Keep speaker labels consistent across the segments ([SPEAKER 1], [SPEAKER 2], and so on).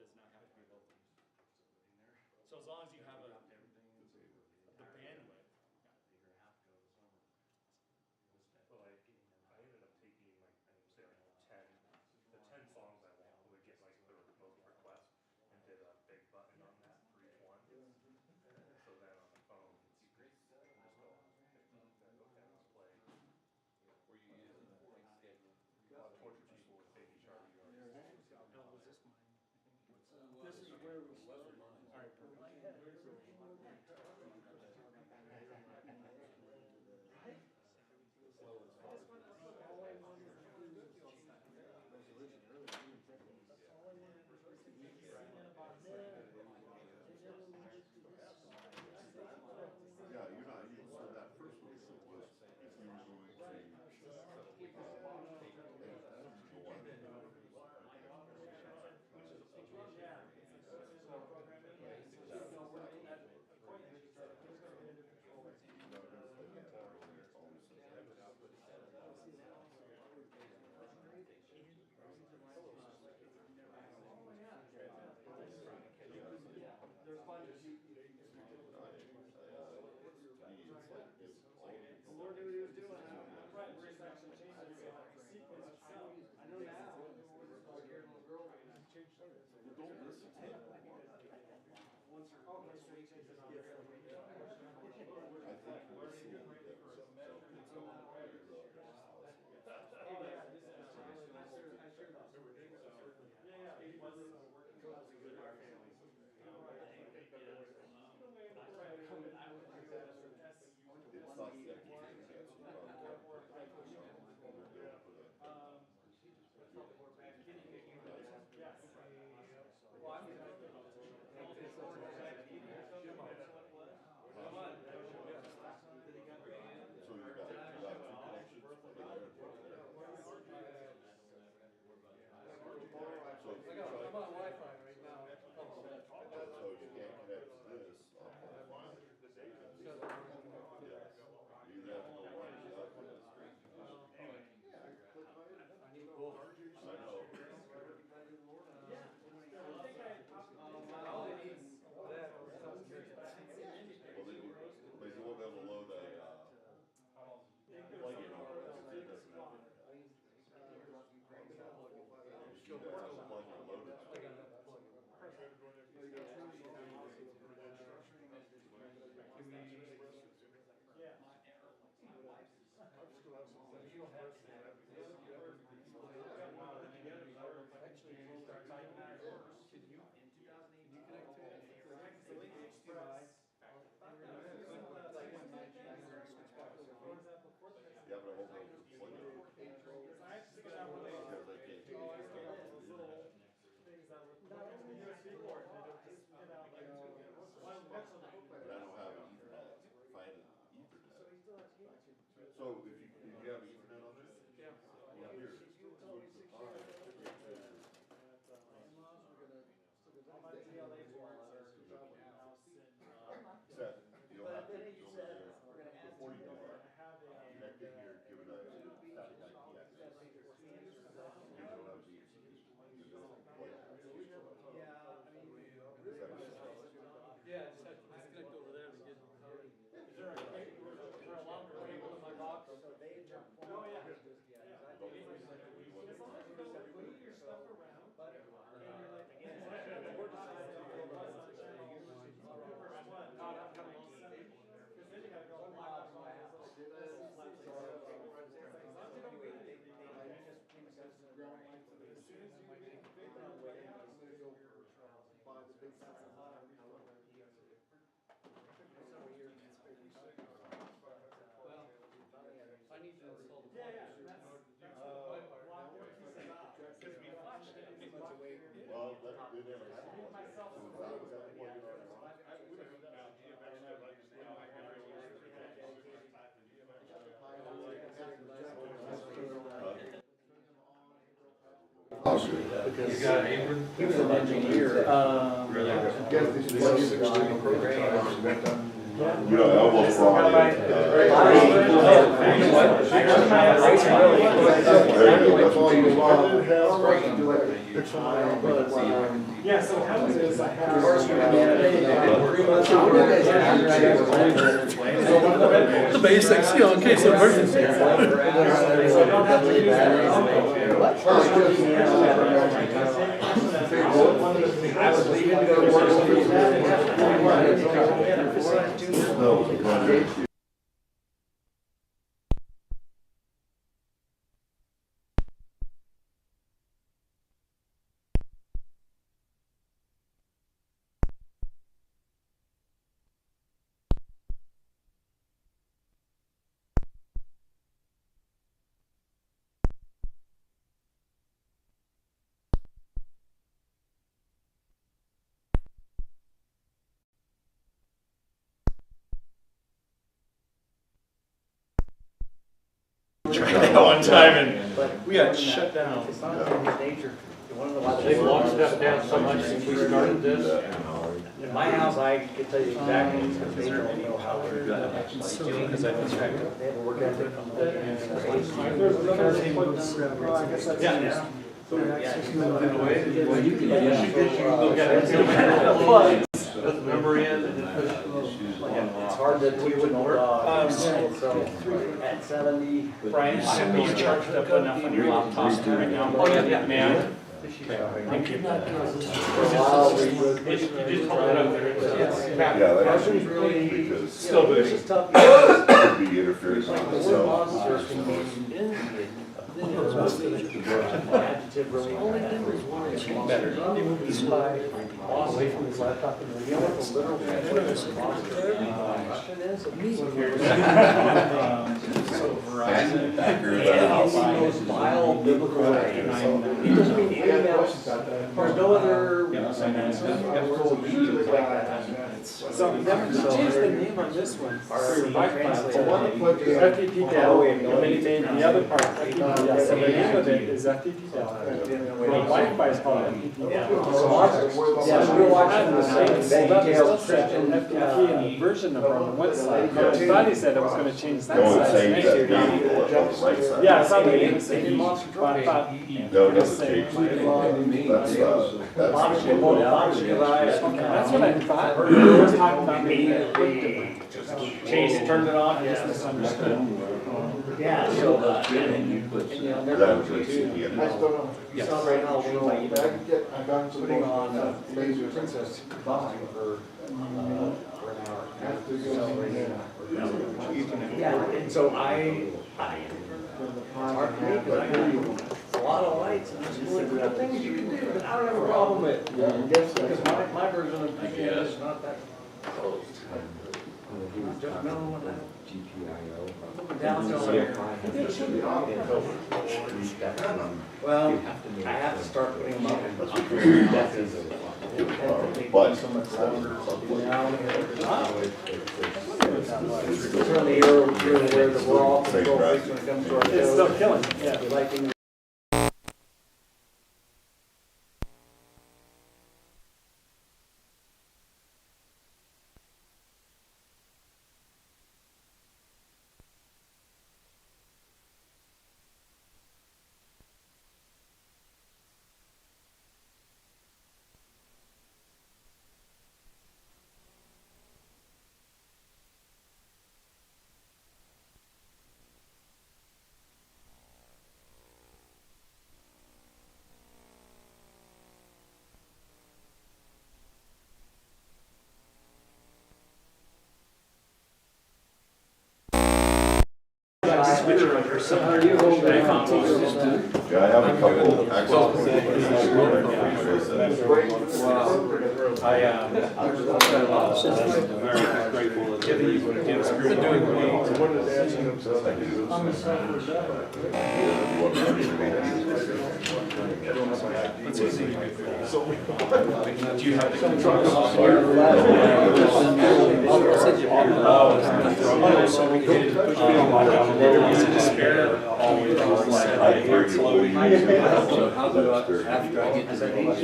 [SPEAKER 1] does not have to be local. So as long as you have the bandwidth.
[SPEAKER 2] But like, I ended up taking like, say like 10, the 10 songs I want would get like the most requests, and did a big button on that for each one. So then on the phone, you can just go on, then okay, let's play.
[SPEAKER 3] Were you using the point schedule?
[SPEAKER 2] Torture People with Baby Shark.
[SPEAKER 1] No, was this mine?
[SPEAKER 4] This is where we started.
[SPEAKER 1] All right, perfect.
[SPEAKER 4] All I wanted to do was change that. All I wanted was to be singing about them. And then when we get to this side,
[SPEAKER 5] Yeah, you're not, so that first one was if you were going to,
[SPEAKER 4] the Lord knew what he was doing. Right, where he's actually changing the sequence itself. I know now.
[SPEAKER 5] don't listen to it.
[SPEAKER 4] Once you're, okay, so he takes it on.
[SPEAKER 5] I think we'll see that it's all
[SPEAKER 4] Oh, yeah, this is, I sure know. Yeah, he was working close with our families.
[SPEAKER 5] It's not the So you got two connections. So if you try,
[SPEAKER 4] I'm on Wi-Fi right now.
[SPEAKER 5] so you can't connect to this on Wi-Fi. Yes. You either have to go one or the other.
[SPEAKER 4] I need both.
[SPEAKER 5] I know. Well, they won't be able to load a, plug-in on it. It doesn't have it. You have to plug and load it. Yeah, but I hope they can plug it in. Because they can't do it. But I don't have an Ethernet. If I had an Ethernet. So if you have Ethernet on this?
[SPEAKER 4] Yeah.
[SPEAKER 5] Well, here. Except you'll have to, before you do that, connect it here, give it a static IP access. Give it a VPN.
[SPEAKER 4] Yeah, I just had to disconnect over there to get here. Is there a longer cable in my box? Oh, yeah. As long as you don't move your stuff around, but, and you're like, again, we're deciding to go buzz on channel, first one, not upcoming seven. Because then you gotta go, oh my gosh, my ass. I need to install the. Yeah, that's
[SPEAKER 5] Well, that did never happen. So that was that point, you know,
[SPEAKER 3] You got an apron?
[SPEAKER 6] He was an engineer.
[SPEAKER 1] Um,
[SPEAKER 6] Program.
[SPEAKER 5] You know, I almost brought in, there you go, that's all you want.
[SPEAKER 4] Yeah, so what happens is I have.
[SPEAKER 1] The basics, you know, in case of emergency.
[SPEAKER 4] I was leaving to go to work.
[SPEAKER 1] Tried that one time and we got shut down.
[SPEAKER 4] They've long stepped down so much since we started this.
[SPEAKER 6] In my house, I could tell you exactly, because they don't know how they're gonna actually do it.
[SPEAKER 1] Because I was trying to.
[SPEAKER 6] They have a work ethic.
[SPEAKER 1] Yeah.
[SPEAKER 6] Well, you can.
[SPEAKER 4] Put the memory in and then push.
[SPEAKER 6] It's hard to, we wouldn't work. So, at 70.
[SPEAKER 1] Brian, send me your charged up enough on your laptop right now. Oh, yeah, man. Thank you.
[SPEAKER 6] For a while, we would.
[SPEAKER 4] You just hold it up there.
[SPEAKER 5] Yeah, that
[SPEAKER 6] Russians
[SPEAKER 5] actually,
[SPEAKER 6] really,
[SPEAKER 5] because
[SPEAKER 1] Still
[SPEAKER 6] this
[SPEAKER 1] busy.
[SPEAKER 6] is tough.
[SPEAKER 5] it would be interference
[SPEAKER 6] Like
[SPEAKER 5] on
[SPEAKER 6] the word
[SPEAKER 5] itself.
[SPEAKER 6] monster can mean adjective really.
[SPEAKER 1] Better.
[SPEAKER 4] He's away from his laptop and
[SPEAKER 6] You know what the literal translation of monster in Russian is?
[SPEAKER 1] So Verizon.
[SPEAKER 6] Yeah, it's the most vile biblical way. It doesn't mean anything else. There's no other.
[SPEAKER 4] So never changed the name on this one. For your bike file. FTP Dell, and then he made the other part FTP Dell. So the name of it is FTP Dell. The Wi-Fi is called FTP Dell.
[SPEAKER 6] Yeah, we're watching the same
[SPEAKER 4] Well,
[SPEAKER 6] thing.
[SPEAKER 4] that is still set an FTP and version number on the one side. I thought he said it was gonna change that
[SPEAKER 5] No one
[SPEAKER 4] side's
[SPEAKER 5] saying
[SPEAKER 4] name.
[SPEAKER 5] that vehicle on the right side.
[SPEAKER 4] Yeah, it's not the same thing. But I thought.
[SPEAKER 5] No, that's the change. That's,
[SPEAKER 4] That's what I thought. We were talking about maybe it looked different.
[SPEAKER 1] Changed it, turned it on, I just misunderstood.
[SPEAKER 6] Yeah, so,
[SPEAKER 5] that was really CPM.
[SPEAKER 6] you celebrate Halloween by putting on Laser Princess costume for an hour. Yeah, and so it's hard for me, because I got a lot of lights, and there's really cool things you can do, but I don't have a problem with. Because my version of PPM is not that close. Just knowing what that. Down to well, I have to start putting them up.
[SPEAKER 5] But,
[SPEAKER 6] Certainly you're aware that we're all control freaks when it comes to our
[SPEAKER 4] It's
[SPEAKER 6] shows.
[SPEAKER 4] still killing, yeah.
[SPEAKER 6] We like things.
[SPEAKER 5] yeah, I have a couple access points.
[SPEAKER 1] That's easy. Do you have the control software? So we could is it despair always floating?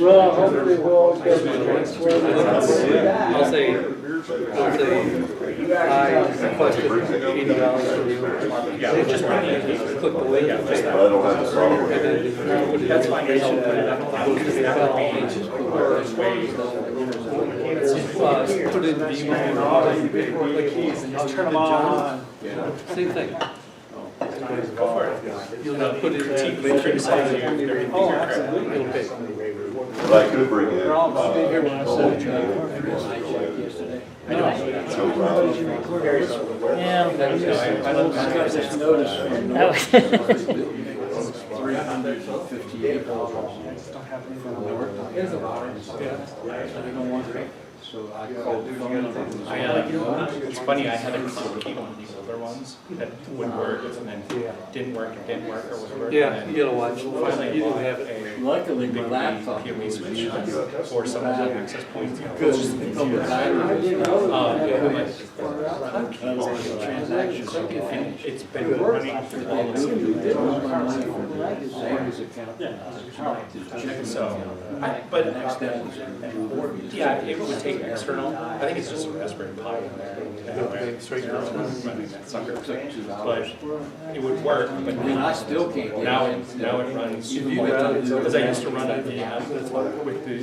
[SPEAKER 4] Well, hopefully we'll get the
[SPEAKER 1] I'll say
[SPEAKER 6] I requested $80 for the.
[SPEAKER 1] Yeah, just bring it.
[SPEAKER 6] Click the link.
[SPEAKER 1] Yeah, just that.
[SPEAKER 3] But I don't have the software.
[SPEAKER 1] That's fine, they don't put it up. That would be
[SPEAKER 6] Put it in the email.
[SPEAKER 4] Turn them on.
[SPEAKER 6] Same thing.
[SPEAKER 1] Go for it.
[SPEAKER 6] You'll not put it in.
[SPEAKER 1] They criticize you.
[SPEAKER 4] Oh, absolutely.
[SPEAKER 6] Okay.
[SPEAKER 3] But I could bring in.
[SPEAKER 4] They're all about being here when I said.
[SPEAKER 1] I know.
[SPEAKER 4] Yeah. I don't just notice.
[SPEAKER 1] It's funny, I had a key one of these older ones that would work and then didn't work or whatever.
[SPEAKER 6] Yeah,
[SPEAKER 1] and
[SPEAKER 6] you gotta watch.
[SPEAKER 1] Finally,
[SPEAKER 6] You
[SPEAKER 1] I
[SPEAKER 6] don't
[SPEAKER 1] bought
[SPEAKER 6] have
[SPEAKER 1] a
[SPEAKER 6] it.
[SPEAKER 7] Luckily, my
[SPEAKER 1] big
[SPEAKER 7] laptop
[SPEAKER 1] PoE
[SPEAKER 7] was
[SPEAKER 1] switch for some of the access points.
[SPEAKER 7] good. From the battery. Transactions.
[SPEAKER 1] And it's been running for all this. So, but, yeah, it would take external, I think it's just a Raspberry Pi in there. Running that sucker. But it would work, but
[SPEAKER 7] And I still can't get
[SPEAKER 1] now
[SPEAKER 7] it.
[SPEAKER 1] it runs,
[SPEAKER 7] If you rather do-
[SPEAKER 1] because I used to run a VM with the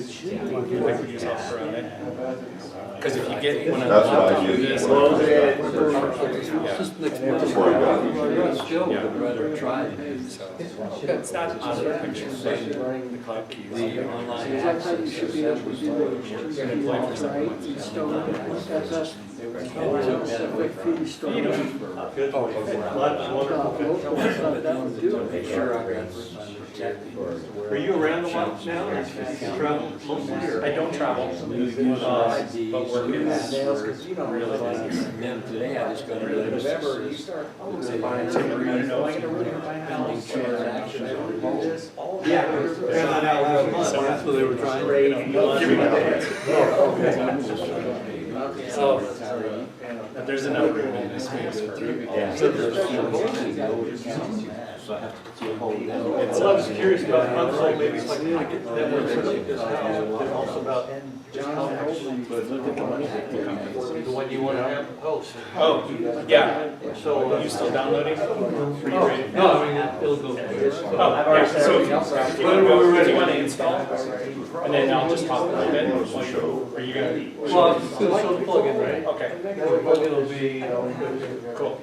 [SPEAKER 1] liquid software on it. Because if you get one of the
[SPEAKER 3] That's what I
[SPEAKER 1] laptops with
[SPEAKER 3] did.
[SPEAKER 1] this.
[SPEAKER 6] Just next month.
[SPEAKER 3] Before I got it.
[SPEAKER 6] Still
[SPEAKER 1] Yeah.
[SPEAKER 6] would rather try it.
[SPEAKER 1] It's not out of the picture, but the cloud keys.
[SPEAKER 6] The online access.
[SPEAKER 4] Should be able to do
[SPEAKER 1] You're gonna play for 7 months.
[SPEAKER 6] Make sure I got.
[SPEAKER 4] Are you around a lot now? Or you travel mostly or?
[SPEAKER 1] I don't travel, but work is really busy.
[SPEAKER 7] And then today I just got rid of it.
[SPEAKER 6] So they were trying.
[SPEAKER 1] Give me my So, there's enough room in this space for
[SPEAKER 4] I was curious about console, maybe it's like network and also about the one you want to have host.
[SPEAKER 1] Oh, yeah,
[SPEAKER 4] So,
[SPEAKER 1] are you still downloading? Are you ready?
[SPEAKER 6] No, I mean, it'll go.
[SPEAKER 1] Oh, yeah, so if you want to install, and then I'll just talk a little bit, are you gonna?
[SPEAKER 6] Well, it's a good plug-in, right?
[SPEAKER 1] Okay,
[SPEAKER 6] Plug-in will be,
[SPEAKER 1] cool.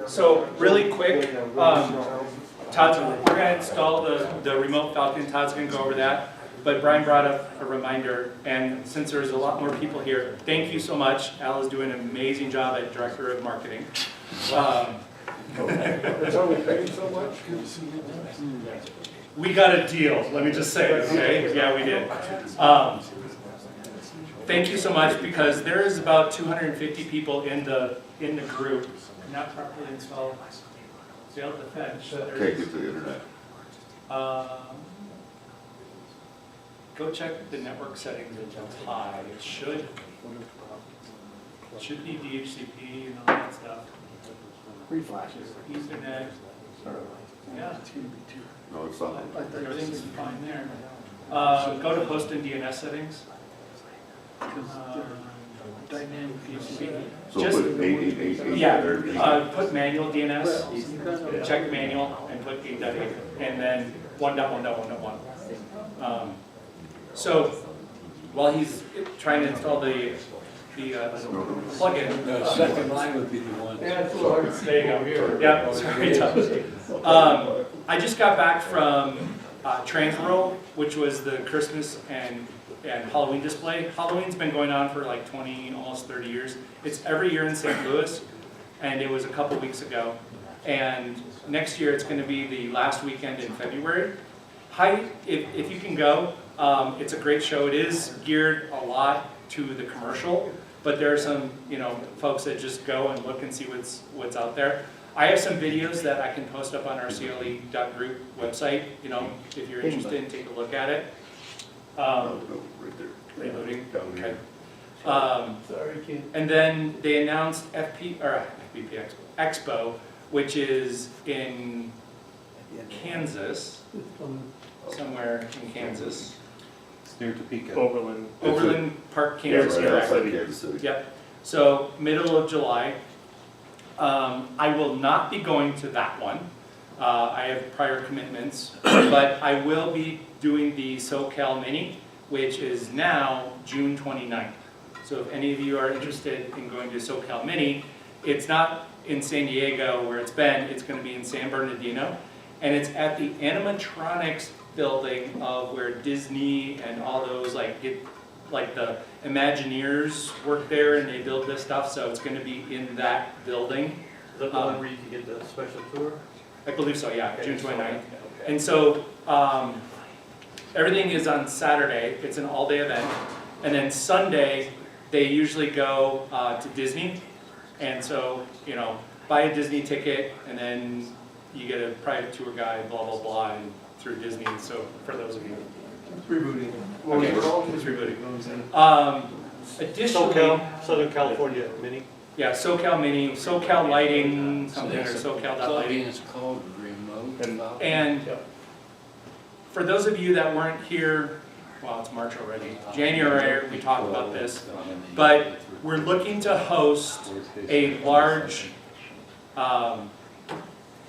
[SPEAKER 1] So really quick, Todd's, we're gonna install the remote Falcon. Todd's gonna go over that. But Brian brought up a reminder, and since there's a lot more people here, thank you so much. Al is doing an amazing job at Director of Marketing. We got a deal, let me just say, okay? Yeah, we did. Thank you so much, because there is about 250 people in the group not properly installed. Sail Defense.
[SPEAKER 3] Can't get to the internet.
[SPEAKER 1] Go check the network settings at high. It should be DHCP and all that stuff.
[SPEAKER 4] Free flashes.
[SPEAKER 1] Ethernet. Yeah,
[SPEAKER 3] No, it's not.
[SPEAKER 1] everything's fine there. Go to host and DNS settings. Dynamic DHCP.
[SPEAKER 3] So
[SPEAKER 1] Just-
[SPEAKER 3] put 8888
[SPEAKER 1] Yeah,
[SPEAKER 3] there.
[SPEAKER 1] put manual DNS, check manual, and put 8.8, and then 1.1.1.1. So while he's trying to install the plugin.
[SPEAKER 7] The second line would be the one.
[SPEAKER 1] There you go. Yeah, sorry, Tom. I just got back from Transworld, which was the Christmas and Halloween display. Halloween's been going on for like 20, almost 30 years. It's every year in St. Louis, and it was a couple weeks ago. And next year it's going to be the last weekend in February. If you can go, it's a great show. It is geared a lot to the commercial, but there are some, folks that just go and look and see what's out there. I have some videos that I can post up on our CLE.group website. If you're interested, take a look at it.
[SPEAKER 3] No, right there.
[SPEAKER 1] Reloading.
[SPEAKER 3] Down
[SPEAKER 1] Okay.
[SPEAKER 3] here.
[SPEAKER 4] Sorry, Ken.
[SPEAKER 1] And then they announced FPP Expo, which is in Kansas, somewhere in Kansas.
[SPEAKER 8] It's near Topeka.
[SPEAKER 2] Overland.
[SPEAKER 1] Overland Park, Kansas.
[SPEAKER 3] Right
[SPEAKER 1] correct.
[SPEAKER 3] outside Kansas City.
[SPEAKER 1] Yep, so middle of July. I will not be going to that one. I have prior commitments, but I will be doing the SoCal Mini, which is now June 29th. So if any of you are interested in going to SoCal Mini, it's not in San Diego where it's going to be in San Bernardino. And it's at the animatronics building of where Disney and all those like the Imagineers work there and they build this stuff. So it's going to be in that building.
[SPEAKER 6] Is that the one where you can get the special tour?
[SPEAKER 1] I believe so, yeah, June 29th.
[SPEAKER 6] Okay.
[SPEAKER 1] And so everything is on Saturday. It's an all-day event. And then Sunday, they usually go to Disney. And so, you know, buy a Disney ticket and then you get a private tour guide, blah, blah, blah, and through Disney. So for those of you.
[SPEAKER 4] Rebooting.
[SPEAKER 1] Okay, it's rebooting. Additionally,
[SPEAKER 6] SoCal, Southern California Mini.
[SPEAKER 1] yeah, SoCal Mini, SoCal Lighting, something, or
[SPEAKER 7] Club,
[SPEAKER 1] SoCal.lighting.
[SPEAKER 7] and it's called remote.
[SPEAKER 1] And for those of you that weren't here, well, it's March already, January, we talked about this, but we're looking to host a large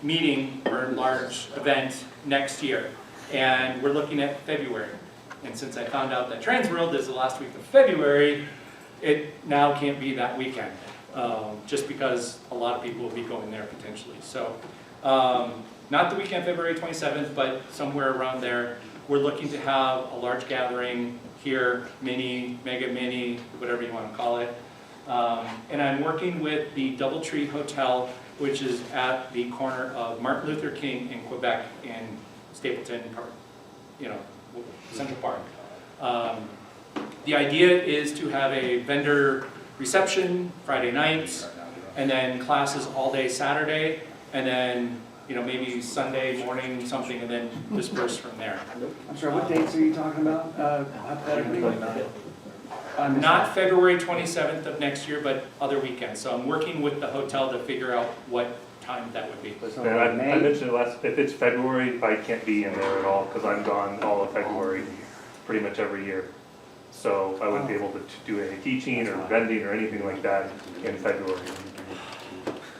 [SPEAKER 1] meeting or large event next year. And we're looking at February. And since I found out that Transworld is the last week of February, it now can't be that weekend, just because a lot of people will be going there potentially. So, not the weekend, February 27th, but somewhere around there. We're looking to have a large gathering here, mini, mega mini, whatever you want to call it. And I'm working with the Doubletree Hotel, which is at the corner of Martin Luther King and Quebec in Stapleton Park, you know, Central Park. The idea is to have a vendor reception Friday nights, and then classes all day Saturday, and then, you know, maybe Sunday morning something, and then disperse from there.
[SPEAKER 9] I'm sorry, what dates are you talking about? Hypothetically?
[SPEAKER 1] Not February 27th of next year, but other weekends. So I'm working with the hotel to figure out what time that would be.
[SPEAKER 9] So
[SPEAKER 2] And I
[SPEAKER 9] May?
[SPEAKER 2] mentioned last, if it's February, I can't be in there at all, because I'm gone all of February, pretty much every year. So I wouldn't be able to do any teaching or vending or anything like that in February.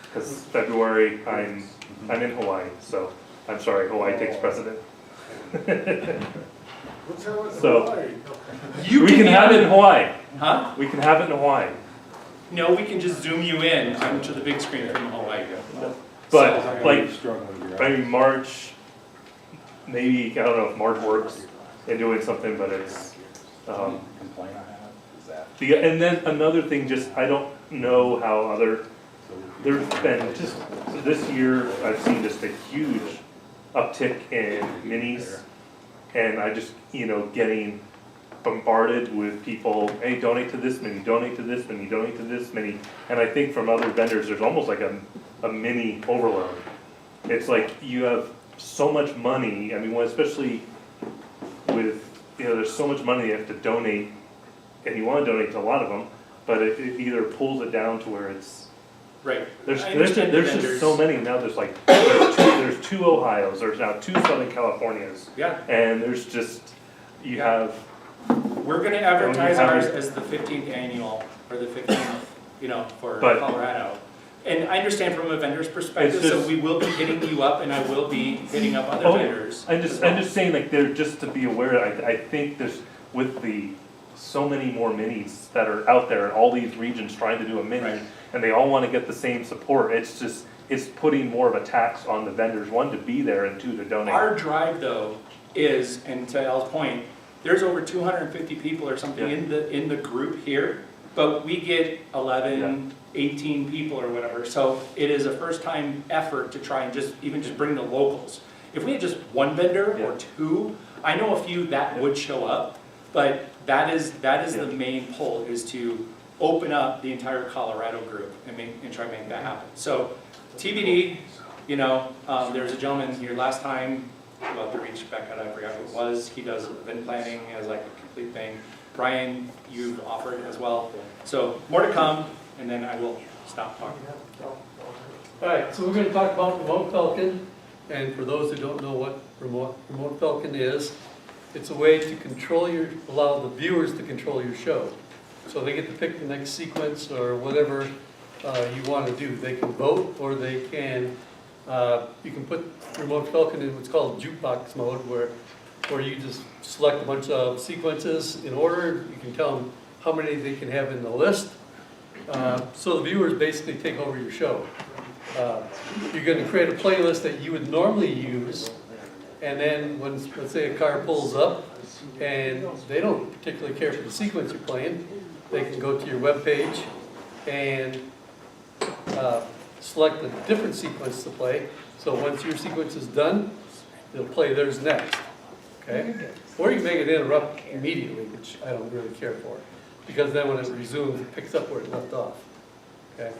[SPEAKER 2] Because February, I'm in Hawaii, so, I'm sorry, Hawaii takes precedent. So,
[SPEAKER 1] You
[SPEAKER 2] we can
[SPEAKER 1] be
[SPEAKER 2] have
[SPEAKER 1] on
[SPEAKER 2] it in Hawaii,
[SPEAKER 1] Huh?
[SPEAKER 2] we can have it in Hawaii.
[SPEAKER 1] No, we can just zoom you in onto the big screen from Hawaii.
[SPEAKER 2] But, like,
[SPEAKER 8] Struggling with your
[SPEAKER 2] I mean, March, maybe, I don't know if March works in doing something, but it's,
[SPEAKER 8] complaint I have is that.
[SPEAKER 2] and then another thing, just, I don't know how there's been, just, this year, I've seen just a huge uptick in minis, and I just, you know, getting bombarded with people, hey, donate to this mini, donate to this mini, donate to this mini, and I think from other vendors, there's almost like a mini overload. It's like you have so much money, I mean, especially with, you know, there's so much money you have to donate, and you wanna donate to a lot of them, but it either pulls it down to where it's,
[SPEAKER 1] Right.
[SPEAKER 2] there's
[SPEAKER 1] I understand the
[SPEAKER 2] just
[SPEAKER 1] vendors.
[SPEAKER 2] so many, now there's like, there's two Ohios, there's now two Southern Californias,
[SPEAKER 1] Yeah,
[SPEAKER 2] and there's just, you have,
[SPEAKER 1] we're gonna advertise
[SPEAKER 2] have
[SPEAKER 1] ours
[SPEAKER 2] it-
[SPEAKER 1] as the 15th annual, or the 15th, you know, for
[SPEAKER 2] But-
[SPEAKER 1] Colorado. And I understand from a vendor's perspective,
[SPEAKER 2] It's
[SPEAKER 1] so
[SPEAKER 2] just-
[SPEAKER 1] we will be hitting you up, and I will be hitting up other
[SPEAKER 2] Oh,
[SPEAKER 1] vendors.
[SPEAKER 2] I'm just saying, like, they're, just to be aware, I think there's, with the, so many more minis that are out there in all these regions trying to do a mini,
[SPEAKER 1] Right.
[SPEAKER 2] and they all wanna get the same support, it's just, it's putting more of a tax on the vendors, one, to be there, and two, to donate.
[SPEAKER 1] Our drive, though, is, and to Al's point, there's over 250 people or something
[SPEAKER 2] Yeah.
[SPEAKER 1] in the group here, but we get 11, 18 people or whatever, so it is a first-time effort to try and just bring the locals. If we had just one vendor or two, I know a few that would show up, but that is the main pull, is to open up the entire Colorado group and try and make that happen. So TBD, you know, there was a gentleman here last time, we'll have to reach back out, I forgot who it was, he does event planning as like a complete thing. Brian, you've offered as well, so more to come, and then I will stop talking.
[SPEAKER 4] All right, so we're gonna talk about Remote Falcon, and for those who don't know what Remote Falcon is, It's a way to allow the viewers to control your show. So they get to pick the next sequence or whatever you want to do. They can vote, or they can, you can put Remote Falcon in what's called jukebox mode, where you just select a bunch of sequences in order. You can tell them how many they can have in the list. So the viewers basically take over your show. You're going to create a playlist that you would normally use, and then when, let's say, a car pulls up and they don't particularly care for the sequence you're playing, they can go to your web page and select a different sequence to play. So once your sequence is done, they'll play theirs next. Okay? Or you can make it interrupt immediately, which I don't really care for, because then when it resumes, it picks up where it left off. Okay?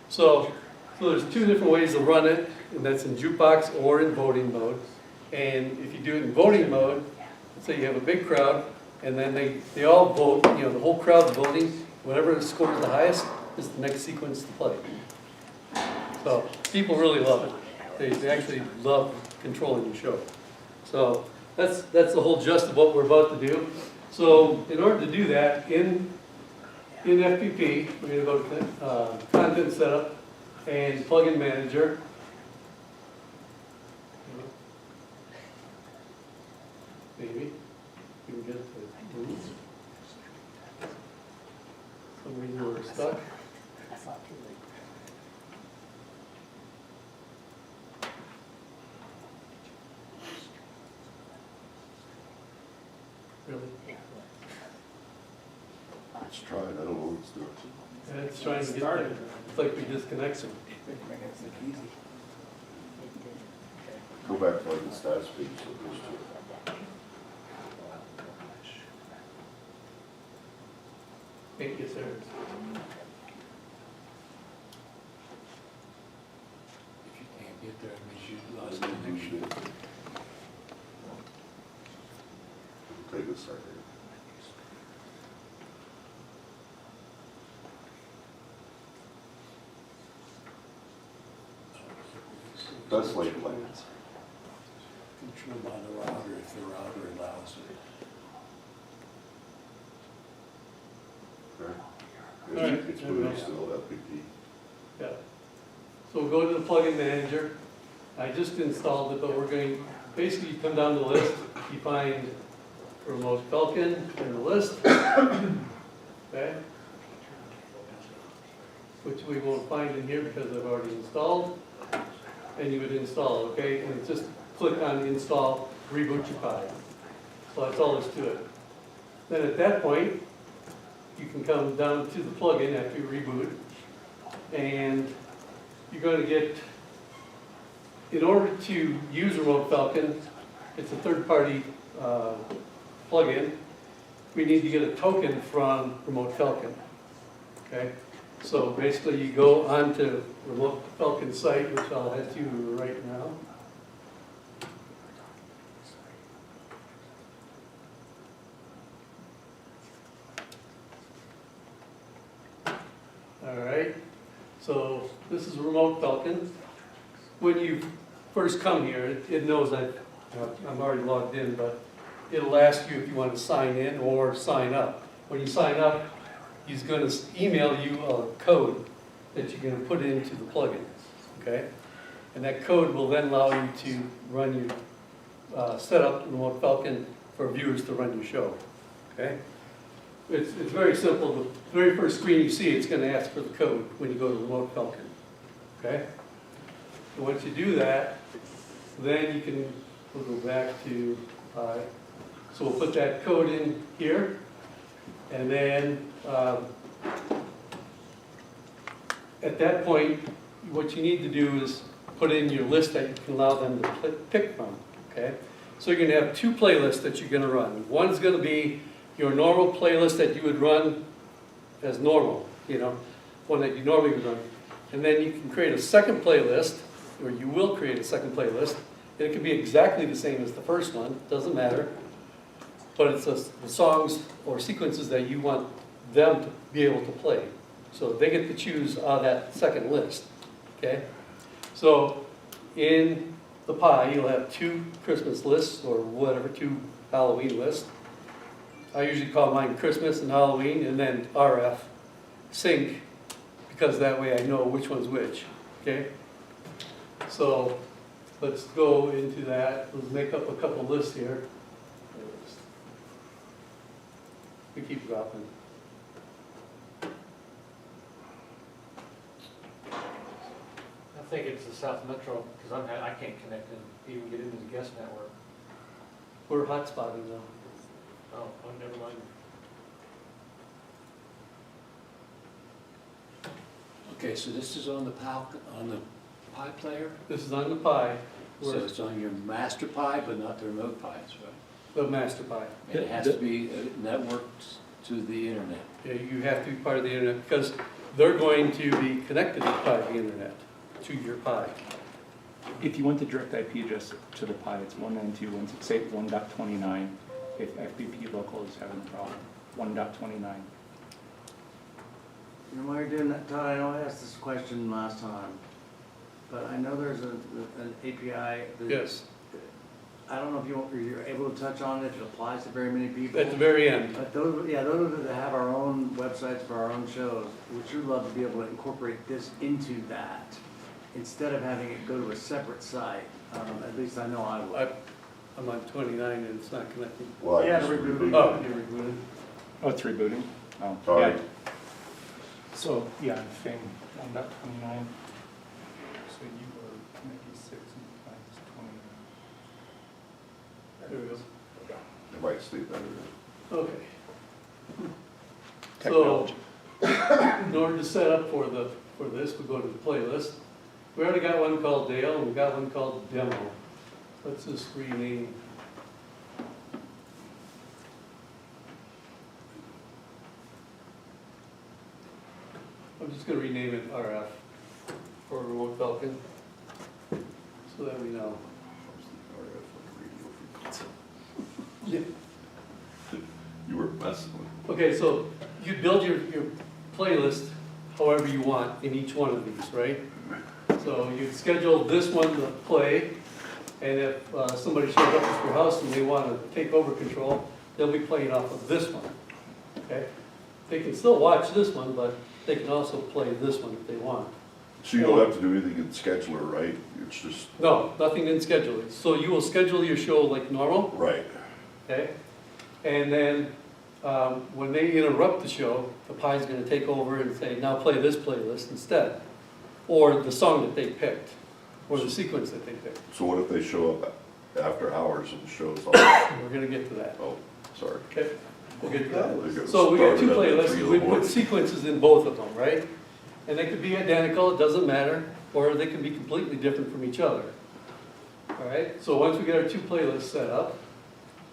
[SPEAKER 4] So there's two different ways to run it, and that's in jukebox or in voting mode. And if you do it in voting mode, let's say you have a big crowd, and then they all vote, you know, the whole crowd's voting, whatever scores the highest is the next sequence to play. So people really love it. They actually love controlling your show. So that's the whole gist of what we're about to do. So in order to do that, in FPP, we're going to go to content setup and plugin manager. Maybe you can get the move. Some reason we're stuck. Really?
[SPEAKER 3] Let's try it, I don't know what it's doing.
[SPEAKER 4] And it's trying to get there. It's like we disconnect them.
[SPEAKER 3] Go back to like the stats page, so it goes to it.
[SPEAKER 4] Thank you, sir.
[SPEAKER 7] If you can't get there, it means you lost connection.
[SPEAKER 3] It'll take a second. That's late plans.
[SPEAKER 7] Control by the router if the router allows it.
[SPEAKER 3] Okay.
[SPEAKER 4] Alright.
[SPEAKER 3] It's moving still, FPP.
[SPEAKER 4] Yeah. So we'll go to the plugin manager. I just installed it, but we're going, basically you come down the list, you find Remote Falcon in the list. Okay. Which we won't find in here because I've already installed. And you would install it, okay? And just click on install, reboot your Pi. So that's all there's to it. Then at that point, you can come down to the plugin after you reboot, and you're going to get, in order to use Remote Falcon, it's a third-party plugin, we need to get a token from Remote Falcon, okay? So basically you go onto Remote Falcon site, which I'll head to right now. All right, so this is Remote Falcon. When you first come here, it knows I'm already logged in, but it'll ask you if you want to sign in or sign up. When you sign up, he's going to email you a code that you're going to put into the plugin, okay? And that code will then allow you to run your, set up Remote Falcon for viewers to run your show, okay? It's very simple. The very first screen you see, it's going to ask for the code when you go to Remote Falcon, okay? And once you do that, then you can, we'll go back to, so we'll put that code in here, and then at that point, what you need to do is put in your list that you can allow them to pick from, okay? So you're going to have two playlists that you're going to run. One's going to be your normal playlist that you would run as normal, you know, one that you normally would run. And then you can create a second playlist, or you will create a second playlist, and it can be exactly the same as the first one, doesn't matter. But it's the songs or sequences that you want them to be able to play. So they get to choose that second list, okay? So in
[SPEAKER 9] the Pi, you'll have 2 Christmas lists or whatever, 2 Halloween lists. I usually call mine Christmas and Halloween, and then RF sync, because that way I know which one's which, okay? So let's go into that. Let's make up a couple lists here. We keep dropping.
[SPEAKER 6] I think it's the South Metro, because I can't connect and even get into the guest network.
[SPEAKER 9] We're hotspotting now.
[SPEAKER 6] Oh, never mind.
[SPEAKER 7] Okay, so this is on the on the Pi player?
[SPEAKER 9] This is on the Pi,
[SPEAKER 7] So it's on your master Pi, but not the remote Pi, that's right?
[SPEAKER 9] the master Pi.
[SPEAKER 7] And it has to be networked to the internet.
[SPEAKER 9] Yeah, you have to be part of the internet, because they're going to be connected by the internet to your Pi.
[SPEAKER 8] If you want the direct IP address to the Pi, it's 192.168.1.29. If FBP local is having a problem, 1.29.
[SPEAKER 6] You know, while you're doing that, Todd, I know I asked this question last time, but I know there's an API that.
[SPEAKER 9] Yes,
[SPEAKER 6] I don't know if you're able to touch on it, if it applies to very many people.
[SPEAKER 9] at the very end.
[SPEAKER 6] But those that have our own websites for our own shows, would sure love to be able to incorporate this into that, instead of having it go to a separate site. At least I know I would.
[SPEAKER 9] I'm on 29 and it's not connecting.
[SPEAKER 3] Well, I
[SPEAKER 6] Yeah,
[SPEAKER 3] just
[SPEAKER 6] rebooted.
[SPEAKER 3] rebooted.
[SPEAKER 9] Oh, you rebooted.
[SPEAKER 8] Oh, it's rebooting? Oh,
[SPEAKER 3] Sorry.
[SPEAKER 8] yeah. So, yeah, thing, 1.29. So you were 96 and minus 29.
[SPEAKER 9] There we go.
[SPEAKER 3] It might stay better.
[SPEAKER 9] Okay.
[SPEAKER 8] Technology.
[SPEAKER 9] So, in order to set up for this, we go to the playlist. We already got one called Dale, and we got one called Demo. Let's just rename. I'm just gonna rename it RF for Remote Falcon, so that we know. Yeah.
[SPEAKER 3] You were messing with
[SPEAKER 9] Okay, so you build your playlist however you want in each one of these, right? So you schedule this one to play, and if somebody shows up at your house and they want to take over control, they'll be playing off of this one, okay? They can still watch this one, but they can also play this one if they want.
[SPEAKER 3] So you don't have to do anything in scheduler, right? It's just,
[SPEAKER 9] No, nothing in scheduling. So you will schedule your show like normal,
[SPEAKER 3] right.
[SPEAKER 9] okay? And then when they interrupt the show, the Pi's gonna take over and say, now play this playlist instead. Or the song that they picked, or the sequence that they picked.
[SPEAKER 3] So what if they show up after hours and the show's on?
[SPEAKER 9] We're gonna get to that,
[SPEAKER 3] Oh, sorry.
[SPEAKER 9] okay? We'll get to that.
[SPEAKER 3] They got
[SPEAKER 9] So we got two
[SPEAKER 3] started at 3
[SPEAKER 9] playlists,
[SPEAKER 3] in the
[SPEAKER 9] we put
[SPEAKER 3] morning.
[SPEAKER 9] sequences in both of them, right? And they could be identical, it doesn't matter, or they can be completely different from each other. All right, so once we get our two playlists set up,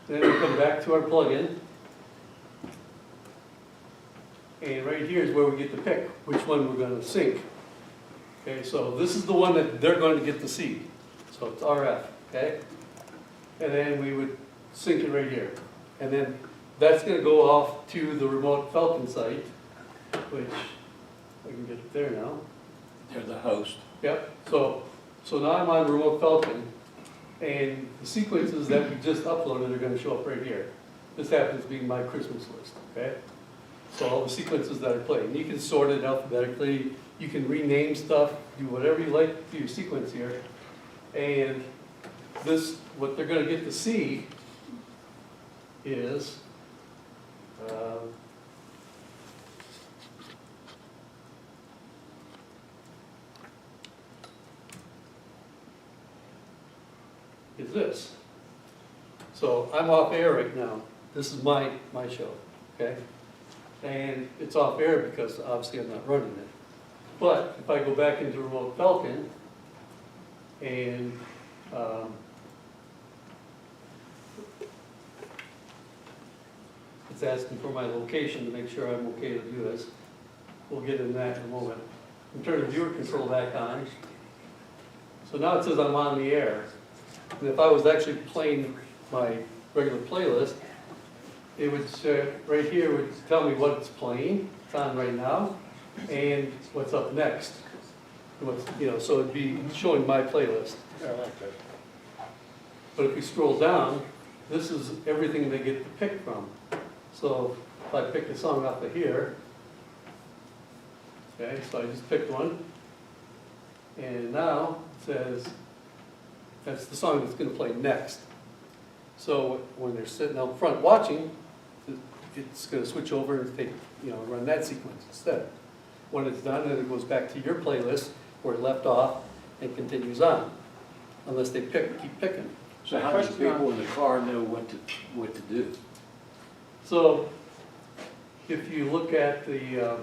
[SPEAKER 9] then we come back to our plugin. And right here is where we get to pick which one we're gonna sync. Okay, so this is the one that they're going to get to see. So it's RF, okay? And then we would sync it right here. And then that's gonna go off to the Remote Falcon site, which I can get it there now.
[SPEAKER 7] They're the host.
[SPEAKER 9] Yep, so now I'm on Remote Falcon, and the sequences that we just uploaded are gonna show up right here. This happens to be my Christmas list, okay? So all the sequences that are playing, you can sort it alphabetically, you can rename stuff, do whatever you like to your sequence here. And this, what they're gonna get to see is, is this. So I'm off air right now. This is my show, okay? And it's off air because obviously I'm not running it. But if I go back into Remote Falcon and it's asking for my location to make sure I'm okay to do this. We'll get in that in a moment. And turn the viewer control back on. So now it says I'm on the air. And if I was actually playing my regular playlist, it would say, right here would tell me what it's playing, it's on right now, and what's up next. What's, so it'd be showing my playlist.
[SPEAKER 6] I like that.
[SPEAKER 9] But if we scroll down, this is everything they get to pick from. So if I pick a song off of here, okay, so I just picked one. And now it says, that's the song that's gonna play next. So when they're sitting out front watching, it's gonna switch over and take, run that sequence instead. When it's done, then it goes back to your playlist where it left off and continues on, unless they keep picking.
[SPEAKER 7] So how do people in the car know what to do?
[SPEAKER 9] So if you look at the, I'm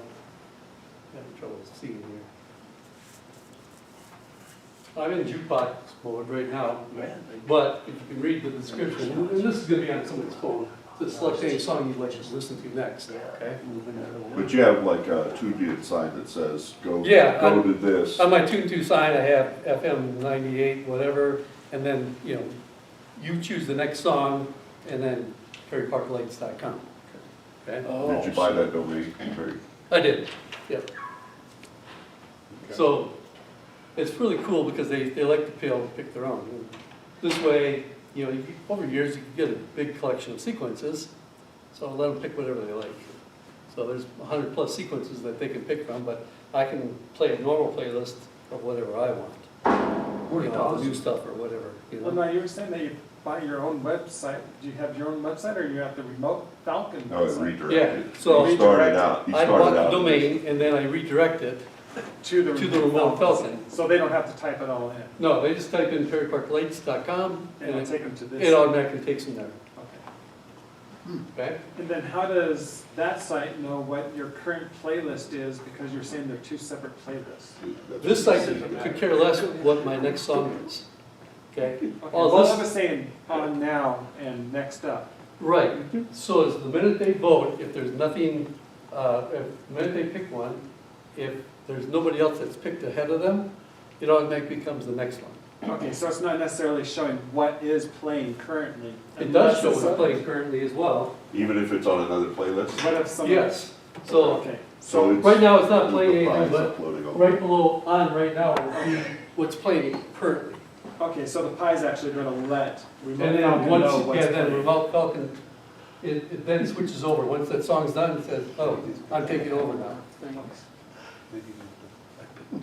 [SPEAKER 9] having trouble seeing here. I'm in jukebox mode right now, but if you can read the description, and this is gonna be on someone's phone, just select any song you'd like to listen to next, okay?
[SPEAKER 3] But you have like a 2-digit sign that says, go
[SPEAKER 9] Yeah,
[SPEAKER 3] to this.
[SPEAKER 9] On my tune sign, I have FM 98, whatever, and then, you choose the next song, and then perryparklights.com. Okay?
[SPEAKER 7] Oh,
[SPEAKER 3] Did you buy that domain, Terry?
[SPEAKER 9] I did, yep. So, it's really cool because they like to be able to pick their own. And this way, over years, you can get a big collection of sequences, so let them pick whatever they like. So there's 100+ sequences that they can pick from, but I can play a normal playlist of whatever I want. New stuff or whatever,
[SPEAKER 4] Well, now, you were saying that you buy your own website. Do you have your own website, or you have the remote Falcon
[SPEAKER 3] No, it
[SPEAKER 4] website?
[SPEAKER 3] redirected.
[SPEAKER 9] Yeah, so-
[SPEAKER 3] You started out.
[SPEAKER 9] I bought the domain, and then I redirect it
[SPEAKER 4] To the
[SPEAKER 9] remote Falcon.
[SPEAKER 4] So they don't have to type it all in.
[SPEAKER 9] No, they just type in perryparklights.com,
[SPEAKER 4] And it'll take them to this.
[SPEAKER 9] it automatically takes them there,
[SPEAKER 4] Okay.
[SPEAKER 9] okay?
[SPEAKER 4] And then how does that site know what your current playlist is, because you're saying they're two separate playlists?
[SPEAKER 9] This site could care less what my next song is, okay?
[SPEAKER 4] Okay,
[SPEAKER 9] All
[SPEAKER 4] well,
[SPEAKER 9] this-
[SPEAKER 4] I was saying on now and next up.
[SPEAKER 9] Right, so as the minute they vote, if there's nothing, if the minute they pick one, if there's nobody else that's picked ahead of them, it automatically becomes the next one.
[SPEAKER 4] Okay, so it's not necessarily showing what is playing currently.
[SPEAKER 9] It does
[SPEAKER 4] unless
[SPEAKER 9] show
[SPEAKER 4] it's
[SPEAKER 9] what's playing currently as well,
[SPEAKER 3] Even if it's on another playlist?
[SPEAKER 4] What if someone?
[SPEAKER 9] yes. So,
[SPEAKER 4] Okay,
[SPEAKER 3] So it's.
[SPEAKER 9] right now it's not playing
[SPEAKER 3] the
[SPEAKER 9] anything,
[SPEAKER 3] price
[SPEAKER 9] but
[SPEAKER 3] uploading over.
[SPEAKER 9] right below on right now will be what's playing currently.
[SPEAKER 4] okay, so the Pi's actually gonna let remote
[SPEAKER 9] And then
[SPEAKER 4] Falcon know
[SPEAKER 9] once,
[SPEAKER 4] what's
[SPEAKER 9] yeah, then
[SPEAKER 4] playing.
[SPEAKER 9] remote Falcon, it then switches over. Once that song's done, it says, oh, I'm taking over now.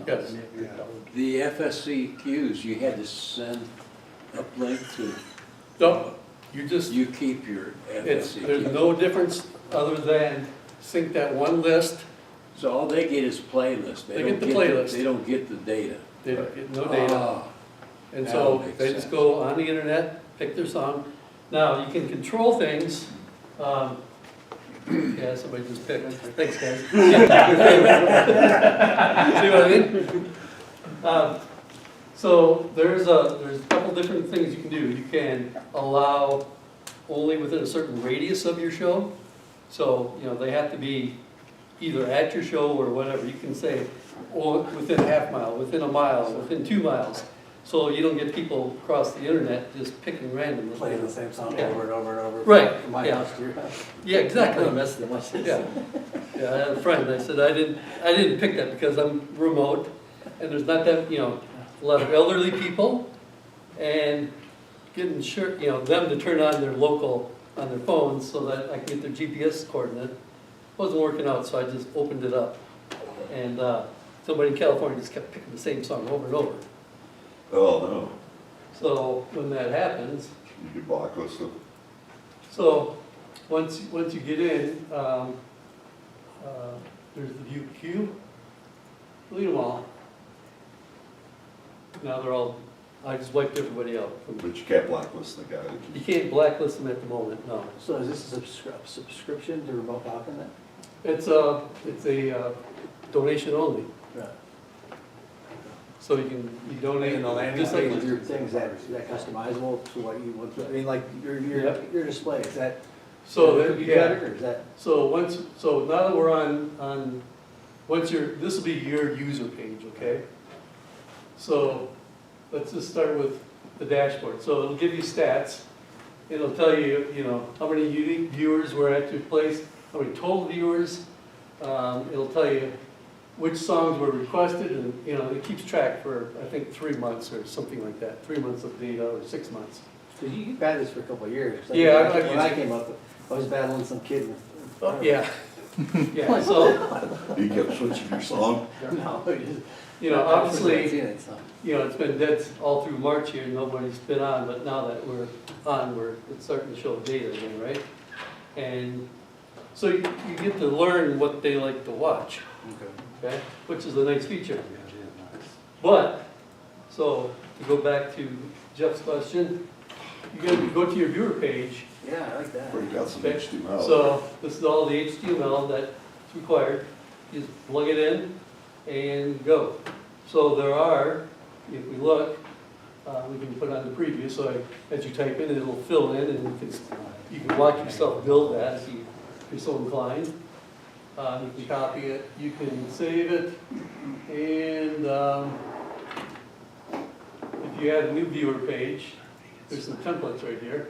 [SPEAKER 9] Yes.
[SPEAKER 7] The FSCQs, you had to send uplink to,
[SPEAKER 9] No, you just,
[SPEAKER 7] you keep your
[SPEAKER 9] there's
[SPEAKER 7] FSCQs.
[SPEAKER 9] no difference other than sync that one list.
[SPEAKER 7] So all they get is playlist.
[SPEAKER 9] They
[SPEAKER 7] don't
[SPEAKER 9] get the playlist.
[SPEAKER 7] They don't get the data.
[SPEAKER 9] They don't get no data.
[SPEAKER 7] Ah,
[SPEAKER 9] And
[SPEAKER 7] that
[SPEAKER 9] so
[SPEAKER 7] makes
[SPEAKER 9] they just
[SPEAKER 7] sense.
[SPEAKER 9] go on the internet, pick their song. Now, you can control things. Yeah, somebody just picked. Thanks, guys. See what I mean? So there's a couple different things you can do. You can allow only within a certain radius of your show. So, they have to be either at your show or whatever. You can say, or within a half mile, within a mile, within 2 miles. So you don't get people across the internet just picking randomly.
[SPEAKER 6] Playing the same song
[SPEAKER 9] Yeah.
[SPEAKER 6] over and over and over.
[SPEAKER 9] Right,
[SPEAKER 6] From my
[SPEAKER 9] yeah.
[SPEAKER 6] house to your house.
[SPEAKER 9] Yeah, exactly.
[SPEAKER 6] Mess them up.
[SPEAKER 9] Yeah, yeah, I had a friend, I said, I didn't pick that because I'm remote, and there's not that, a lot of elderly people, and getting them to turn on their local, on their phones, so that I can get their GPS coordinate. Wasn't working out, so I just opened it up, and somebody in California just kept picking the same song over and over.
[SPEAKER 3] Oh, no.
[SPEAKER 9] So when that happens,
[SPEAKER 3] You could blacklist them.
[SPEAKER 9] so, once you get in, there's the view queue. Delete them all. Now they're all, I just wiped everybody out.
[SPEAKER 3] But you can't blacklist the guy that
[SPEAKER 9] You
[SPEAKER 3] keeps.
[SPEAKER 9] can't blacklist them at the moment, no.
[SPEAKER 6] So is this a subscription to Remote Falcon then?
[SPEAKER 9] It's a donation only,
[SPEAKER 6] Right.
[SPEAKER 9] so you donate.
[SPEAKER 6] And the landing
[SPEAKER 9] just like-
[SPEAKER 6] page, your things that customizable to what you want, like
[SPEAKER 9] Yep.
[SPEAKER 6] your display, is that
[SPEAKER 9] So,
[SPEAKER 6] cookie
[SPEAKER 9] yeah.
[SPEAKER 6] cutter, or is that?
[SPEAKER 9] So now that we're on, this will be your user page, okay? So, let's just start with the dashboard. So it'll give you stats. It'll tell you, how many unique viewers were at your place, how many total viewers. It'll tell you which songs were requested, and, it keeps track for, I think, 3 months or something like that. 3 months of data, or 6 months.
[SPEAKER 6] Cause you've had this for a couple of years. Like,
[SPEAKER 9] Yeah, I've
[SPEAKER 6] when I
[SPEAKER 9] used it.
[SPEAKER 6] came up, I was battling some kid with.
[SPEAKER 9] Oh, yeah. Yeah, so,
[SPEAKER 3] You kept switching your song?
[SPEAKER 6] No, it just-
[SPEAKER 9] you know,
[SPEAKER 6] I've seen
[SPEAKER 9] obviously,
[SPEAKER 6] it, so.
[SPEAKER 9] you know, it's been dead all through March here, nobody's been on, but now that we're on, it's starting to show data again, right? And so you get to learn what they like to watch, okay, which is a nice feature. But, so, to go back to Jeff's question, you gotta go to your viewer page.
[SPEAKER 6] Yeah, I like that.
[SPEAKER 3] Where you got some
[SPEAKER 9] Okay.
[SPEAKER 3] HTML?
[SPEAKER 9] So, this is all the HTML that's required, you just plug it in and go. So there are, if we look, we can put on the preview, so as you type in, it'll fill in, and you can watch yourself build that if you're so inclined. You can copy it, you can save it, and if you add a new viewer page, there's some templates right here.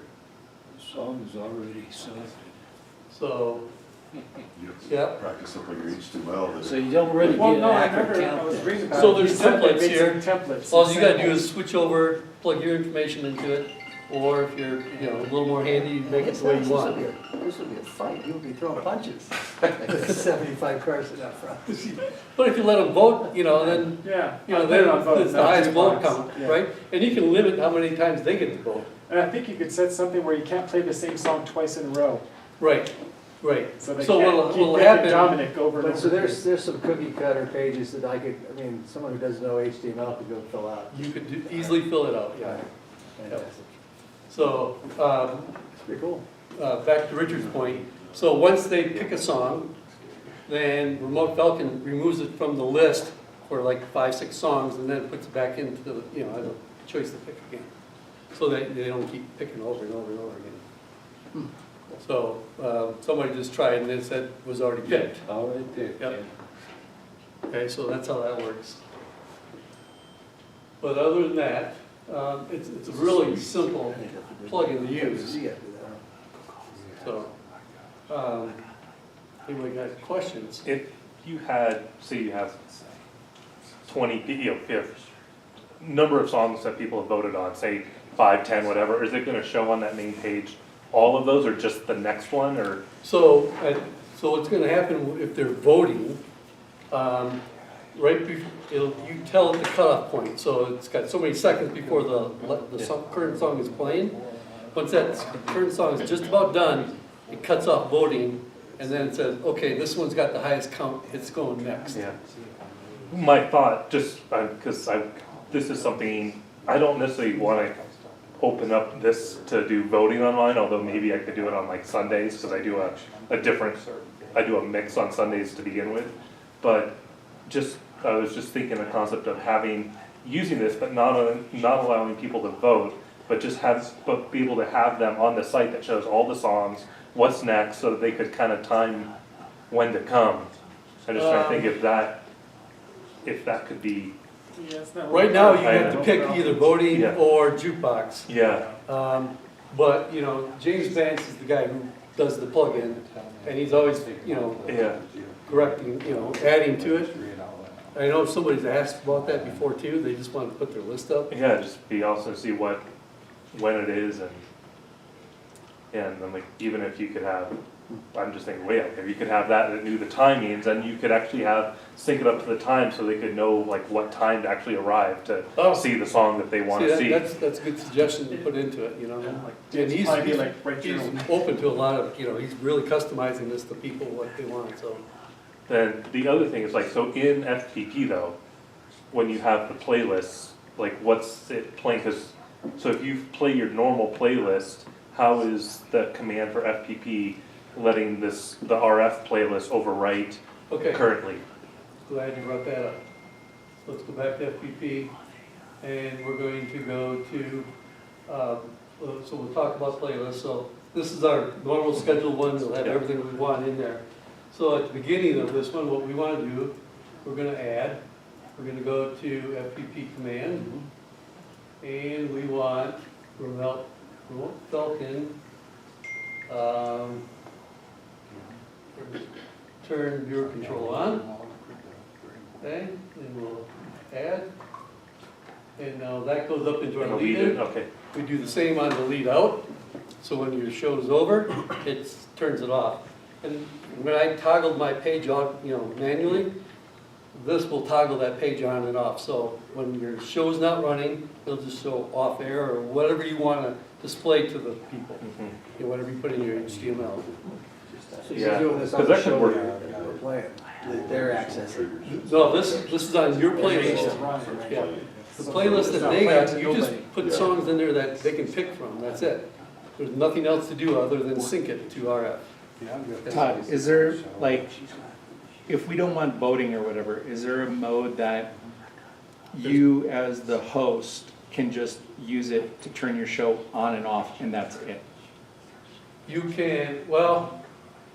[SPEAKER 7] Song is already selected.
[SPEAKER 9] So,
[SPEAKER 3] You
[SPEAKER 9] yeah,
[SPEAKER 3] practice up on your HTML.
[SPEAKER 7] So you don't really
[SPEAKER 4] Well,
[SPEAKER 7] get an
[SPEAKER 4] no, I
[SPEAKER 7] accurate
[SPEAKER 4] remember, I
[SPEAKER 7] count
[SPEAKER 4] was
[SPEAKER 7] then.
[SPEAKER 4] reading about it.
[SPEAKER 9] So there's
[SPEAKER 4] He said they
[SPEAKER 9] templates
[SPEAKER 4] made
[SPEAKER 9] here.
[SPEAKER 4] some Templates.
[SPEAKER 9] all you gotta do is switch over, plug your information into it, or if you're, you know, a little more handy, you make it the way you want.
[SPEAKER 6] This would be a fight, you'll be throwing punches. 75 cars in that front.
[SPEAKER 9] But if you let them vote, you know, then,
[SPEAKER 4] Yeah.
[SPEAKER 9] you know,
[SPEAKER 4] I put it on
[SPEAKER 9] then
[SPEAKER 4] vote,
[SPEAKER 9] it's the
[SPEAKER 4] not
[SPEAKER 9] highest vote
[SPEAKER 4] jukebox.
[SPEAKER 9] count,
[SPEAKER 4] Yeah.
[SPEAKER 9] right? And you can limit how many times they get to vote.
[SPEAKER 4] And I think you could set something where you can't play the same song twice in a row.
[SPEAKER 9] Right, right.
[SPEAKER 4] So they
[SPEAKER 9] So what'll-
[SPEAKER 4] can't keep
[SPEAKER 9] what'll
[SPEAKER 4] picking
[SPEAKER 9] happen-
[SPEAKER 4] Dominic over and
[SPEAKER 6] But
[SPEAKER 4] over.
[SPEAKER 6] so there's some cookie cutter pages that I could, I mean, someone who doesn't know HTML could go fill out.
[SPEAKER 9] You could easily fill it out, yeah.
[SPEAKER 6] Fantastic.
[SPEAKER 9] So,
[SPEAKER 6] It's pretty cool.
[SPEAKER 9] back to Richard's point, so once they pick a song, then Remote Falcon removes it from the list for like 5, 6 songs, and then puts it back into the, you know, I have a choice to pick again. So that they don't keep picking over and over and over again. So, somebody just tried and it said it was already picked.
[SPEAKER 7] Already picked, yeah.
[SPEAKER 9] Yep. Okay, so that's how that works. But other than that, it's a really simple plugin to use.
[SPEAKER 6] You gotta do that.
[SPEAKER 9] So, anybody got questions?
[SPEAKER 2] If you had, say you have 20, you know, if number of songs that people have voted on, say 5, 10, whatever, is it gonna show on that main page all of those or just the next one or?
[SPEAKER 9] So, so what's gonna happen if they're voting, you tell it the cutoff point, so it's got so many seconds before the current song is playing. Once that current song is just about done, it cuts off voting, and then it says, okay, this one's got the highest count, it's going next.
[SPEAKER 2] Yeah. My thought, just, because this is something, I don't necessarily wanna open up this to do voting online, although maybe I could do it on like Sundays, because I do I do a mix on Sundays to begin with. But I was just thinking the concept of using this, but not allowing people to vote, but be able to have them on the site that shows all the songs, what's next, so that they could kind of time when to come. I'm just trying to think if that could be,
[SPEAKER 4] Yeah, it's not
[SPEAKER 9] Right
[SPEAKER 4] really-
[SPEAKER 9] now, you have to pick either voting
[SPEAKER 2] Yeah.
[SPEAKER 9] or jukebox.
[SPEAKER 2] yeah,
[SPEAKER 9] But, you know, James Vance is the guy who does the plugin, and he's always, you know,
[SPEAKER 2] yeah.
[SPEAKER 9] correcting, you know, adding to it. I know somebody's asked about that before too, they just want to put their list up.
[SPEAKER 2] Yeah, just be also see when it is and then like even if you could have, I'm just thinking, wait, if you could have that knew the timings, and you could actually sync it up to the time so they could know like what time to actually arrive to
[SPEAKER 9] Oh.
[SPEAKER 2] see the song that they want to see.
[SPEAKER 9] That's a good suggestion to put into it, you know. And he's
[SPEAKER 4] Probably be like right
[SPEAKER 9] he's
[SPEAKER 4] here.
[SPEAKER 9] open to a lot of, you know, he's really customizing this to people what they want, so.
[SPEAKER 2] Then the other thing is like, so in FPP though, when you have the playlists, like what's it playing? So if you play your normal playlist, how is the command for FPP letting the RF playlist overwrite
[SPEAKER 9] Okay,
[SPEAKER 2] currently?
[SPEAKER 9] glad you brought that up. So let's go back to FPP, and we're going to go to, so we'll talk about playlists. So this is our normal scheduled one, we'll have everything we want in there. So at the beginning of this one, what we want to do, we're going to go to FPP command, and we want remote Falcon, turn viewer control on. Okay, and we'll add. And now that goes up into our
[SPEAKER 2] It'll be
[SPEAKER 9] lead-in.
[SPEAKER 2] okay.
[SPEAKER 9] we do the same on the lead out. So when your show's over, it turns it off. And when I toggled my page on, manually, this will toggle that page on and off. So when your show's not running, it'll just show off air or whatever you want to display to the people. Whatever you put in your HTML.
[SPEAKER 6] So you're doing this on the show you're playing, that they're accessing.
[SPEAKER 9] No, this is on your playlist. Yeah. The playlist that they got, you just put songs in there that they can pick from, that's it. There's nothing else to do other than sync it to RF.
[SPEAKER 8] Todd, is there, like, if we don't want voting or whatever, is there a mode that you as the host can just use it to turn your show on and off and that's it?
[SPEAKER 9] You can, well,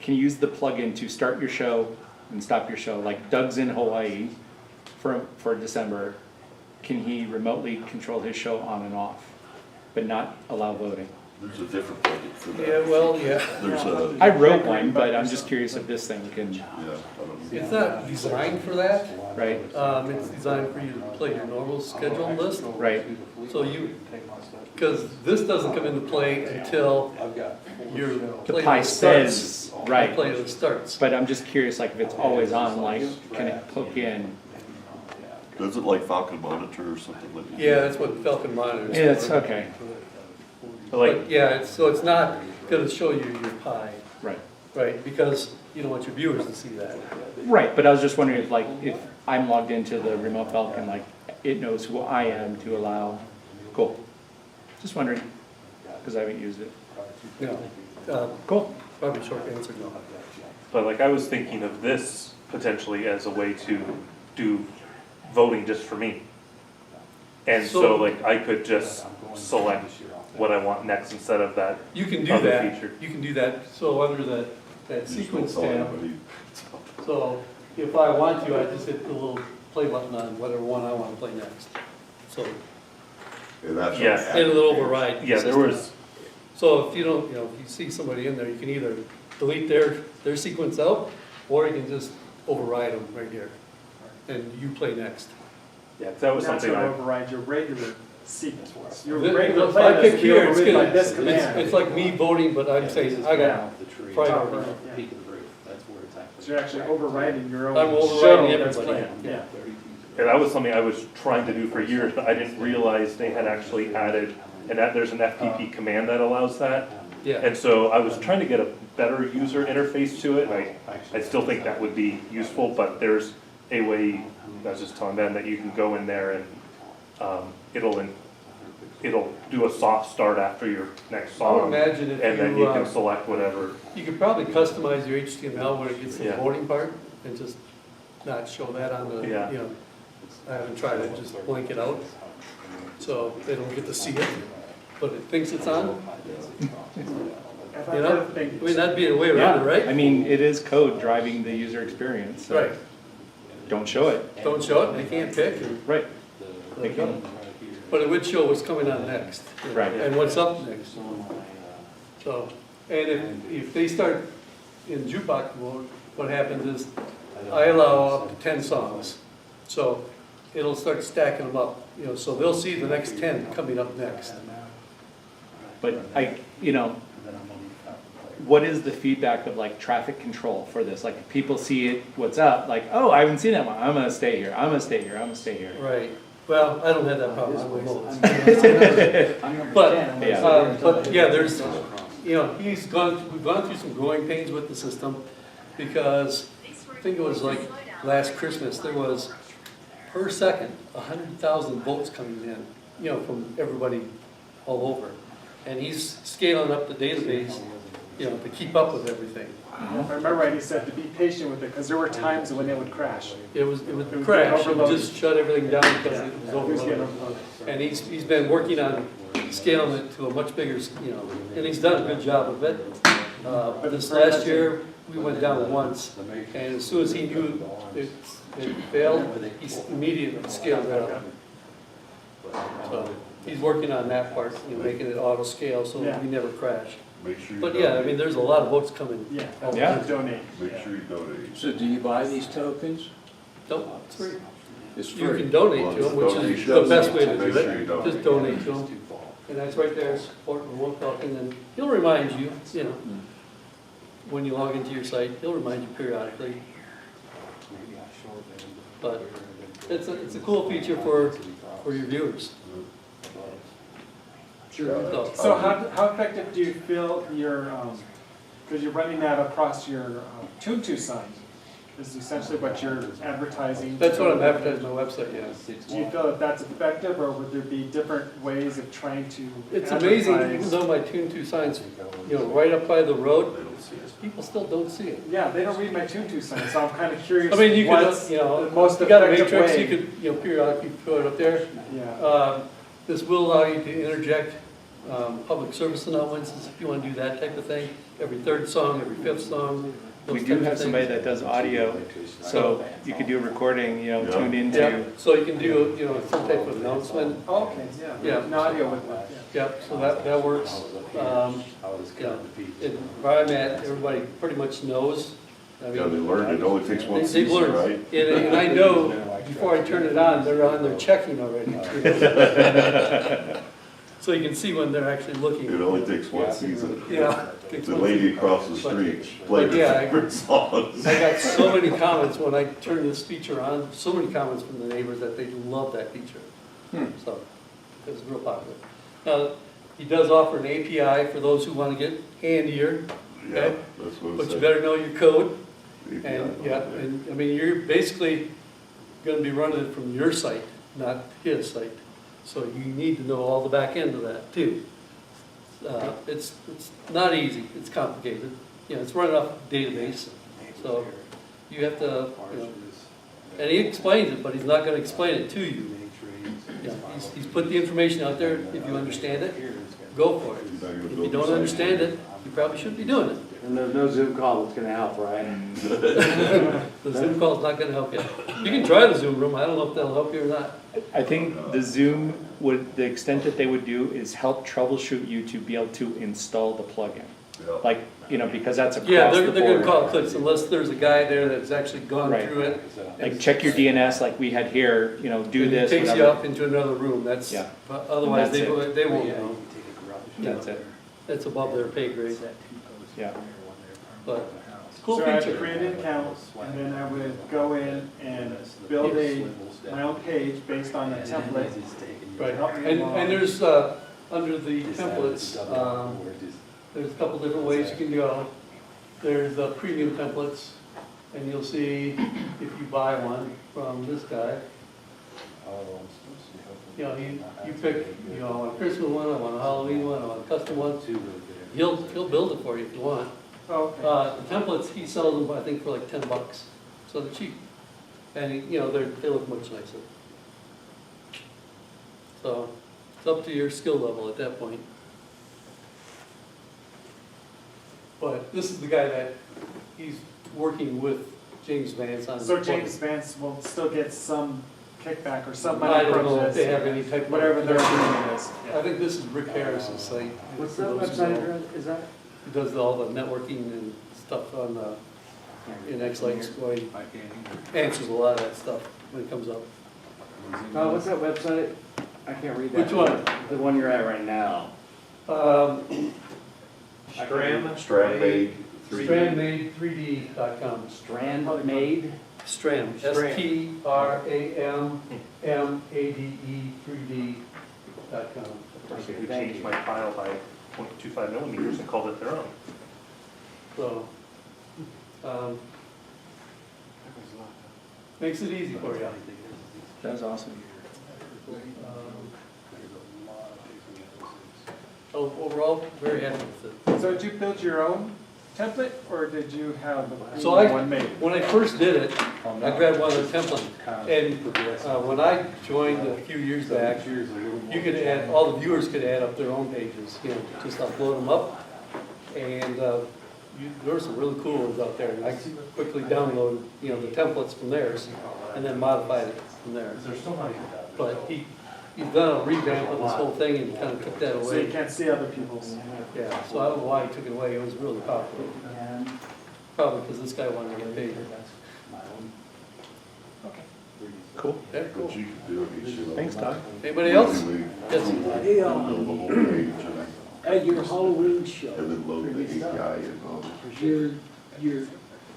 [SPEAKER 8] Can you use the plugin to start your show and stop your show? Like Doug's in Hawaii for December. Can he remotely control his show on and off, but not allow voting?
[SPEAKER 3] There's a different plugin for that.
[SPEAKER 9] yeah, well, yeah.
[SPEAKER 3] There's a,
[SPEAKER 8] I wrote one, but I'm just curious if this thing can,
[SPEAKER 3] yeah, I don't know.
[SPEAKER 9] It's not designed for that.
[SPEAKER 8] right,
[SPEAKER 9] It's designed for you to play your normal schedule list.
[SPEAKER 8] right.
[SPEAKER 9] So because this doesn't come into play until your
[SPEAKER 8] The
[SPEAKER 9] playlist
[SPEAKER 8] pie
[SPEAKER 9] starts.
[SPEAKER 8] says,
[SPEAKER 9] The
[SPEAKER 8] right,
[SPEAKER 9] playlist starts.
[SPEAKER 8] but I'm just curious, like if it's always on, like, can it hook in?
[SPEAKER 3] Is it like Falcon Monitor or something like that?
[SPEAKER 9] Yeah, that's what Falcon Monitor is.
[SPEAKER 8] Yeah, it's okay,
[SPEAKER 9] But yeah, so it's not gonna show you your pie,
[SPEAKER 8] right.
[SPEAKER 9] right? Because you don't want your viewers to see that.
[SPEAKER 8] Right, but I was just wondering if, like, if I'm logged into the remote Falcon, like, it knows who I am to allow, cool. Just wondering, because I haven't used it.
[SPEAKER 9] No.
[SPEAKER 8] Cool.
[SPEAKER 9] Probably short answer, no.
[SPEAKER 2] But like I was thinking of this potentially as a way to do voting just for me. And so
[SPEAKER 9] So-
[SPEAKER 2] like I could just select what I want next instead of that.
[SPEAKER 9] You can do
[SPEAKER 2] Other
[SPEAKER 9] that,
[SPEAKER 2] feature.
[SPEAKER 9] you can do that, so under that
[SPEAKER 3] Just
[SPEAKER 9] sequence
[SPEAKER 3] don't tell
[SPEAKER 9] tab,
[SPEAKER 3] anybody.
[SPEAKER 9] so if I want to, I just hit the little play button on whatever one I want to play next. So,
[SPEAKER 3] And that's.
[SPEAKER 2] Yeah.
[SPEAKER 3] an
[SPEAKER 9] and it'll
[SPEAKER 3] active
[SPEAKER 9] override. the
[SPEAKER 2] Yeah, there
[SPEAKER 9] system.
[SPEAKER 2] was,
[SPEAKER 9] So if you don't, if you see somebody in there, you can either delete their sequence out, or you can just override them right here, and you play next.
[SPEAKER 2] yeah, that was
[SPEAKER 4] That's
[SPEAKER 2] something
[SPEAKER 4] gonna
[SPEAKER 2] I,
[SPEAKER 4] override your regular sequence. Your
[SPEAKER 9] If
[SPEAKER 4] regular
[SPEAKER 9] I
[SPEAKER 4] playlist
[SPEAKER 9] pick
[SPEAKER 4] will be
[SPEAKER 9] here, it's
[SPEAKER 4] overridden by
[SPEAKER 9] gonna,
[SPEAKER 4] this command.
[SPEAKER 9] it's like me voting, but I'm saying, I got priority.
[SPEAKER 4] So you're actually overriding your own
[SPEAKER 9] I'm overriding
[SPEAKER 4] show that's
[SPEAKER 9] everybody.
[SPEAKER 4] playing. Yeah.
[SPEAKER 2] and that was something I was trying to do for years, but I didn't realize they had actually added, and that there's an FTP command that allows that.
[SPEAKER 9] Yeah,
[SPEAKER 2] And so I was trying to get a better user interface to it, and I still think that would be useful, but there's a way, I was just telling Ben, that you can go in there and it'll do a soft start after your next
[SPEAKER 9] I would
[SPEAKER 2] song,
[SPEAKER 9] imagine if
[SPEAKER 2] and then you can
[SPEAKER 9] you,
[SPEAKER 2] select whatever.
[SPEAKER 9] you could probably customize your HTML when it gets to the
[SPEAKER 2] Yeah.
[SPEAKER 9] voting part, and just not show that on the,
[SPEAKER 2] Yeah.
[SPEAKER 9] I haven't tried it, just blank it out, so they don't get to see it, but it thinks it's on,
[SPEAKER 4] If
[SPEAKER 9] you
[SPEAKER 4] I've
[SPEAKER 9] know?
[SPEAKER 4] heard things-
[SPEAKER 9] I mean, that'd be a way around it,
[SPEAKER 8] I
[SPEAKER 9] right?
[SPEAKER 8] mean, it is code driving the user experience, so
[SPEAKER 9] Right,
[SPEAKER 8] don't show it.
[SPEAKER 9] don't show it, they can't pick, and
[SPEAKER 8] Right,
[SPEAKER 9] let it go. But it would show what's coming on next.
[SPEAKER 8] Right.
[SPEAKER 9] And what's up next. So, and if they start in jukebox mode, what happens is, I allow up to 10 songs. So it'll start stacking them up, so they'll see the next 10 coming up next.
[SPEAKER 8] but what is the feedback of like traffic control for this? Like if people see it, what's up, like, oh, I haven't seen that one, I'm gonna stay here, I'm gonna stay here, I'm gonna stay here.
[SPEAKER 9] Right, well, I don't have that problem, I'm remote. But yeah, there's, we've gone through some growing pains with the system, because I think it was like last Christmas, there was per second, 100,000 votes coming in, from everybody all over. And he's scaling up the database, to keep up with everything.
[SPEAKER 4] If I remember right, he said to be patient with it, because there were times when it would crash.
[SPEAKER 9] It was
[SPEAKER 4] was
[SPEAKER 9] crash,
[SPEAKER 4] getting
[SPEAKER 9] it
[SPEAKER 4] overloaded.
[SPEAKER 9] just shut everything down because it was
[SPEAKER 4] It was getting
[SPEAKER 9] overloaded.
[SPEAKER 4] overloaded.
[SPEAKER 9] And he's been working on scaling it to a much bigger, and he's done a good job of it. This last year, we went down once, and as soon as he knew it failed, he immediately scaled it up. So he's working on that part, making it auto scale so
[SPEAKER 4] Yeah.
[SPEAKER 9] we never crash.
[SPEAKER 3] Make sure you
[SPEAKER 9] But yeah, I
[SPEAKER 3] donate.
[SPEAKER 9] mean, there's a lot of votes coming.
[SPEAKER 4] Yeah.
[SPEAKER 8] Yeah.
[SPEAKER 4] Donate.
[SPEAKER 3] Make sure you donate.
[SPEAKER 7] So do you buy these tokens?
[SPEAKER 9] Nope, it's free.
[SPEAKER 7] It's
[SPEAKER 9] You
[SPEAKER 7] free.
[SPEAKER 9] can donate to them, which is the best way to do
[SPEAKER 3] Make sure you
[SPEAKER 9] it.
[SPEAKER 3] donate.
[SPEAKER 9] Just donate to them. And that's right there, support remote Falcon, and he'll remind you, you know, when you log into your site, he'll remind you periodically. But it's a cool feature for your viewers.
[SPEAKER 3] Sure.
[SPEAKER 4] So how effective do you feel your, because you're running that across your TuneTo sign, is essentially what you're advertising?
[SPEAKER 9] That's what I'm advertising on my website, yes.
[SPEAKER 4] Do you feel that that's effective, or would there be different ways of trying to
[SPEAKER 9] It's amazing, even
[SPEAKER 4] advertise?
[SPEAKER 9] though my TuneTo sign's, you know, right up by the road, people still don't see it.
[SPEAKER 4] Yeah, they don't read my TuneTo sign, so I'm kind of curious.
[SPEAKER 9] I mean, you
[SPEAKER 4] what's
[SPEAKER 9] could, you know,
[SPEAKER 4] the most
[SPEAKER 9] you got a
[SPEAKER 4] effective
[SPEAKER 9] matrix,
[SPEAKER 4] way?
[SPEAKER 9] you could, you know, periodically put it up there.
[SPEAKER 4] Yeah.
[SPEAKER 9] This will allow you to interject public service announcements if you want to do that type of thing. Every third song, every fifth song.
[SPEAKER 8] We
[SPEAKER 9] those
[SPEAKER 8] do
[SPEAKER 9] types of
[SPEAKER 8] have somebody
[SPEAKER 9] things.
[SPEAKER 8] that does audio, so you could do a recording, you know,
[SPEAKER 3] Yeah.
[SPEAKER 8] tuned
[SPEAKER 9] Yeah,
[SPEAKER 8] into.
[SPEAKER 9] so you can do, you know, some type of announcement.
[SPEAKER 4] Oh, okay, yeah.
[SPEAKER 9] Yeah.
[SPEAKER 4] An audio with that, yeah.
[SPEAKER 9] Yep, so that works. Yeah, where I'm at, everybody pretty much knows. I
[SPEAKER 3] Yeah, they
[SPEAKER 9] mean,
[SPEAKER 3] learned it only takes one
[SPEAKER 9] they've
[SPEAKER 3] season,
[SPEAKER 9] learned.
[SPEAKER 3] right?
[SPEAKER 9] And I know, before I turn it on, they're on there checking already. So you can see when they're actually
[SPEAKER 3] It
[SPEAKER 9] looking.
[SPEAKER 3] only takes one season.
[SPEAKER 9] Yeah.
[SPEAKER 3] The lady across the street played
[SPEAKER 9] But yeah,
[SPEAKER 3] her favorite songs.
[SPEAKER 9] I got so many comments when I turned this feature on, so many comments from the neighbors that they love that feature. So, it's real popular. Now, he does offer an API for those who want to get handier,
[SPEAKER 3] Yeah,
[SPEAKER 9] okay?
[SPEAKER 3] that's what it
[SPEAKER 9] But you
[SPEAKER 3] said.
[SPEAKER 9] better know your code.
[SPEAKER 3] API.
[SPEAKER 9] And, yeah, and, I mean, you're basically gonna be running it from your site, not his site. So you need to know all the back end of that too. It's not easy, it's complicated. You know, it's running off a database, so you have to, you know, and he explains it, but he's not gonna explain it to you. You know, he's put the information out there, if you understand it, go for it.
[SPEAKER 3] He's not gonna
[SPEAKER 9] If you
[SPEAKER 3] build
[SPEAKER 9] don't
[SPEAKER 3] the
[SPEAKER 9] understand it, you probably shouldn't be doing it.
[SPEAKER 6] And there's no Zoom call that's gonna help, right?
[SPEAKER 9] The Zoom call's not gonna help you. You can try the Zoom room, I don't know if that'll help you or not.
[SPEAKER 8] I think the Zoom would, the extent that they would do is help troubleshoot you to be able to install the plugin.
[SPEAKER 3] Yeah.
[SPEAKER 8] Like, you know, because that's across
[SPEAKER 9] Yeah,
[SPEAKER 8] the
[SPEAKER 9] they're gonna
[SPEAKER 8] board.
[SPEAKER 9] call it clicks unless there's a guy there that's actually gone
[SPEAKER 8] Right.
[SPEAKER 9] through it.
[SPEAKER 8] Like, check your DNS like we had here, you know, do
[SPEAKER 9] And
[SPEAKER 8] this,
[SPEAKER 9] It takes you
[SPEAKER 8] whatever.
[SPEAKER 9] up into another room, that's,
[SPEAKER 8] Yeah.
[SPEAKER 9] but otherwise
[SPEAKER 8] That's
[SPEAKER 9] they won't know.
[SPEAKER 8] That's it,
[SPEAKER 9] It's above their pay grade,
[SPEAKER 8] yeah.
[SPEAKER 9] but it's a cool
[SPEAKER 4] So I have to
[SPEAKER 9] feature.
[SPEAKER 4] create an account, and then I would go in and build my own page based on a template.
[SPEAKER 9] Right, and there's, under the templates, there's a couple different ways you can go. There's the premium templates, and you'll see if you buy one from this guy, you know, you pick, you know, I want a Christmas one, I want a Halloween one, I want a custom one. He'll build it for you if you want.
[SPEAKER 4] Oh, okay.
[SPEAKER 9] The templates, he sells them, I think, for like $10, so they're cheap. And, you know, they look much nicer. So, it's up to your skill level at that point. But this is the guy that, he's working with James Vance on.
[SPEAKER 4] So James Vance will still get some kickback or some
[SPEAKER 9] I
[SPEAKER 4] money
[SPEAKER 9] don't
[SPEAKER 4] from
[SPEAKER 9] know if
[SPEAKER 4] this,
[SPEAKER 9] they have any type of.
[SPEAKER 4] whatever they're doing is.
[SPEAKER 9] I think this is Rick Harris's site.
[SPEAKER 6] What's
[SPEAKER 9] For
[SPEAKER 6] that
[SPEAKER 9] those who
[SPEAKER 6] website
[SPEAKER 9] know.
[SPEAKER 6] address, is that?
[SPEAKER 9] He does all the networking and stuff on the, in X-Lite, so he answers a lot of that stuff when it comes up.
[SPEAKER 6] What's that website? I can't read that.
[SPEAKER 9] Which one?
[SPEAKER 6] The one you're at right now.
[SPEAKER 3] Strandmade 3D.
[SPEAKER 9] Strandmade3D.com.
[SPEAKER 6] Strandmade?
[SPEAKER 9] Stram, S-T-R-A-M-M-A-D-E 3D.com.
[SPEAKER 2] Basically
[SPEAKER 6] Thank
[SPEAKER 2] changed
[SPEAKER 6] you.
[SPEAKER 2] my file by 0.25 millimeters and called it their own.
[SPEAKER 9] So, makes it easy for you.
[SPEAKER 8] That was awesome.
[SPEAKER 9] So overall, very happy with it.
[SPEAKER 4] So did you build your own template, or did you have
[SPEAKER 9] So
[SPEAKER 4] one made?
[SPEAKER 9] when I first did it, I grabbed one of the templates. And when I joined a few years back, you could add, all the viewers could add up their own pages, you know, just upload them up. And there were some really cool ones out there. And I quickly downloaded, you know, the templates from theirs and then modified it from there. But he's done a revamp of this whole thing and kind of took that
[SPEAKER 4] So you
[SPEAKER 9] away.
[SPEAKER 4] can't see other people's.
[SPEAKER 9] Yeah, so I don't know why he took it away. It was really popular. Probably because this guy wanted to get paid.
[SPEAKER 8] Cool.
[SPEAKER 9] Yeah,
[SPEAKER 3] What
[SPEAKER 9] cool.
[SPEAKER 3] you could do, I mean,
[SPEAKER 8] Thanks, Todd.
[SPEAKER 9] Anybody else?
[SPEAKER 3] We
[SPEAKER 9] Yes.
[SPEAKER 5] Hey,
[SPEAKER 3] build the whole page
[SPEAKER 5] at your Halloween show,
[SPEAKER 3] and then load the API in.
[SPEAKER 5] your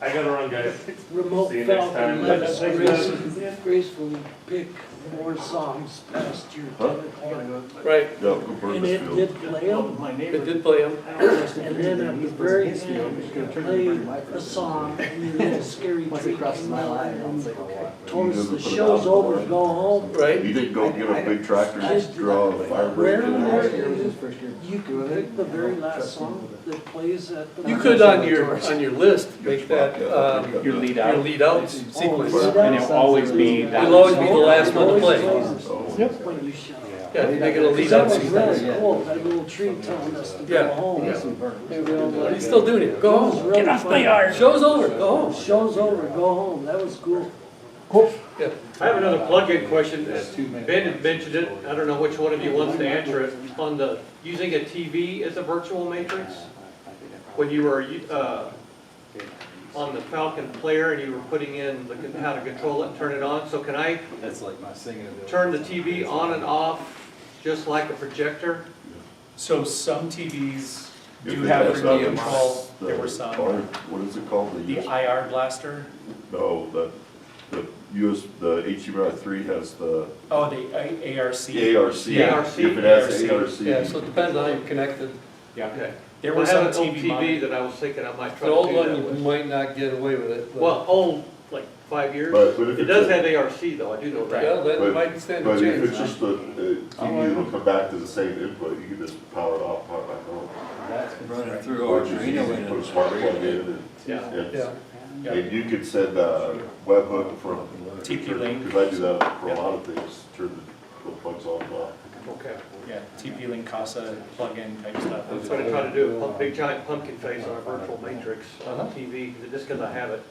[SPEAKER 2] I gotta run, guys.
[SPEAKER 5] remote
[SPEAKER 2] See you next
[SPEAKER 5] Falcon
[SPEAKER 2] time.
[SPEAKER 5] lets gracefully pick more songs past your 10 o'clock.
[SPEAKER 9] Right,
[SPEAKER 3] Yeah, go burn
[SPEAKER 5] And
[SPEAKER 3] this
[SPEAKER 5] it
[SPEAKER 3] field.
[SPEAKER 5] did play them,
[SPEAKER 9] it did play them.
[SPEAKER 5] and then at the very end, it played a song, and you had a scary treat came out, and told us the show's over, go home.
[SPEAKER 9] Right?
[SPEAKER 3] You didn't go get a big tractor and draw a fire break
[SPEAKER 5] Where
[SPEAKER 3] in
[SPEAKER 5] there
[SPEAKER 3] it?
[SPEAKER 5] is, you can pick the very last song that plays at the.
[SPEAKER 9] You could on your list, make that,
[SPEAKER 8] Your lead
[SPEAKER 9] your
[SPEAKER 8] out.
[SPEAKER 9] lead out sequence.
[SPEAKER 8] And it'll always be that.
[SPEAKER 9] It'll always be the last one to play.
[SPEAKER 3] So,
[SPEAKER 5] When you shut up.
[SPEAKER 9] Yeah, you make it a lead
[SPEAKER 5] That
[SPEAKER 9] out
[SPEAKER 5] was
[SPEAKER 9] sequence.
[SPEAKER 5] really cool, that little tree telling us to
[SPEAKER 9] Yeah.
[SPEAKER 5] go home.
[SPEAKER 9] But he's still doing it. Go home.
[SPEAKER 5] Get off my yard.
[SPEAKER 9] Show's over, go home.
[SPEAKER 5] Show's over, go home, that was cool.
[SPEAKER 6] I have another plug-in question. Ben had mentioned it, I don't know which one of you wants to answer it, on the, using a TV as a virtual matrix. When you were, on the Falcon player and you were putting in how to control it and turn it on, so can I
[SPEAKER 4] That's like my singing ability.
[SPEAKER 6] turn the TV on and off just like a projector?
[SPEAKER 1] So some TVs
[SPEAKER 3] if
[SPEAKER 1] do
[SPEAKER 3] it
[SPEAKER 1] have
[SPEAKER 3] has
[SPEAKER 1] remote
[SPEAKER 3] the-
[SPEAKER 1] control,
[SPEAKER 3] the
[SPEAKER 1] there were some.
[SPEAKER 3] What is it called?
[SPEAKER 1] The IR blaster,
[SPEAKER 3] No, the the HDMI 3 has the
[SPEAKER 1] oh, the ARC.
[SPEAKER 3] ARC.
[SPEAKER 1] Yeah.
[SPEAKER 3] If it has
[SPEAKER 1] ARC.
[SPEAKER 3] ARC.
[SPEAKER 9] Yeah, so it depends on how you're connected.
[SPEAKER 1] Yeah,
[SPEAKER 6] Okay.
[SPEAKER 1] there
[SPEAKER 6] I
[SPEAKER 1] were
[SPEAKER 6] had
[SPEAKER 1] some
[SPEAKER 6] an old
[SPEAKER 1] TV.
[SPEAKER 6] TV that I was thinking I might try
[SPEAKER 9] The
[SPEAKER 6] to
[SPEAKER 9] old
[SPEAKER 6] do
[SPEAKER 9] one,
[SPEAKER 6] that
[SPEAKER 9] you
[SPEAKER 6] with.
[SPEAKER 9] might not get away with it. but-
[SPEAKER 6] Well, old, like 5 years.
[SPEAKER 3] But if
[SPEAKER 6] It
[SPEAKER 3] it's
[SPEAKER 6] does
[SPEAKER 3] a-
[SPEAKER 6] have ARC though, I do know that.
[SPEAKER 9] Well, then
[SPEAKER 3] But-
[SPEAKER 9] it might stand a
[SPEAKER 3] But if it's
[SPEAKER 9] chance.
[SPEAKER 3] just a TV that'll come back to the same input, you can just power it off, power it back on.
[SPEAKER 4] That's running through
[SPEAKER 3] Or
[SPEAKER 4] our
[SPEAKER 3] just
[SPEAKER 4] arena
[SPEAKER 3] easy, put a smart plug in and.
[SPEAKER 6] Yeah.
[SPEAKER 9] Yeah,
[SPEAKER 3] And you could send a webhook from.
[SPEAKER 1] TP-Link.
[SPEAKER 3] Because I do that for a lot of things, turn the plugs on and off.
[SPEAKER 6] Okay.
[SPEAKER 1] Yeah, TP-Link, CASA, plug-in type stuff.
[SPEAKER 6] That's what I try to do, a big giant pumpkin face on a virtual matrix on the TV, just because I have it.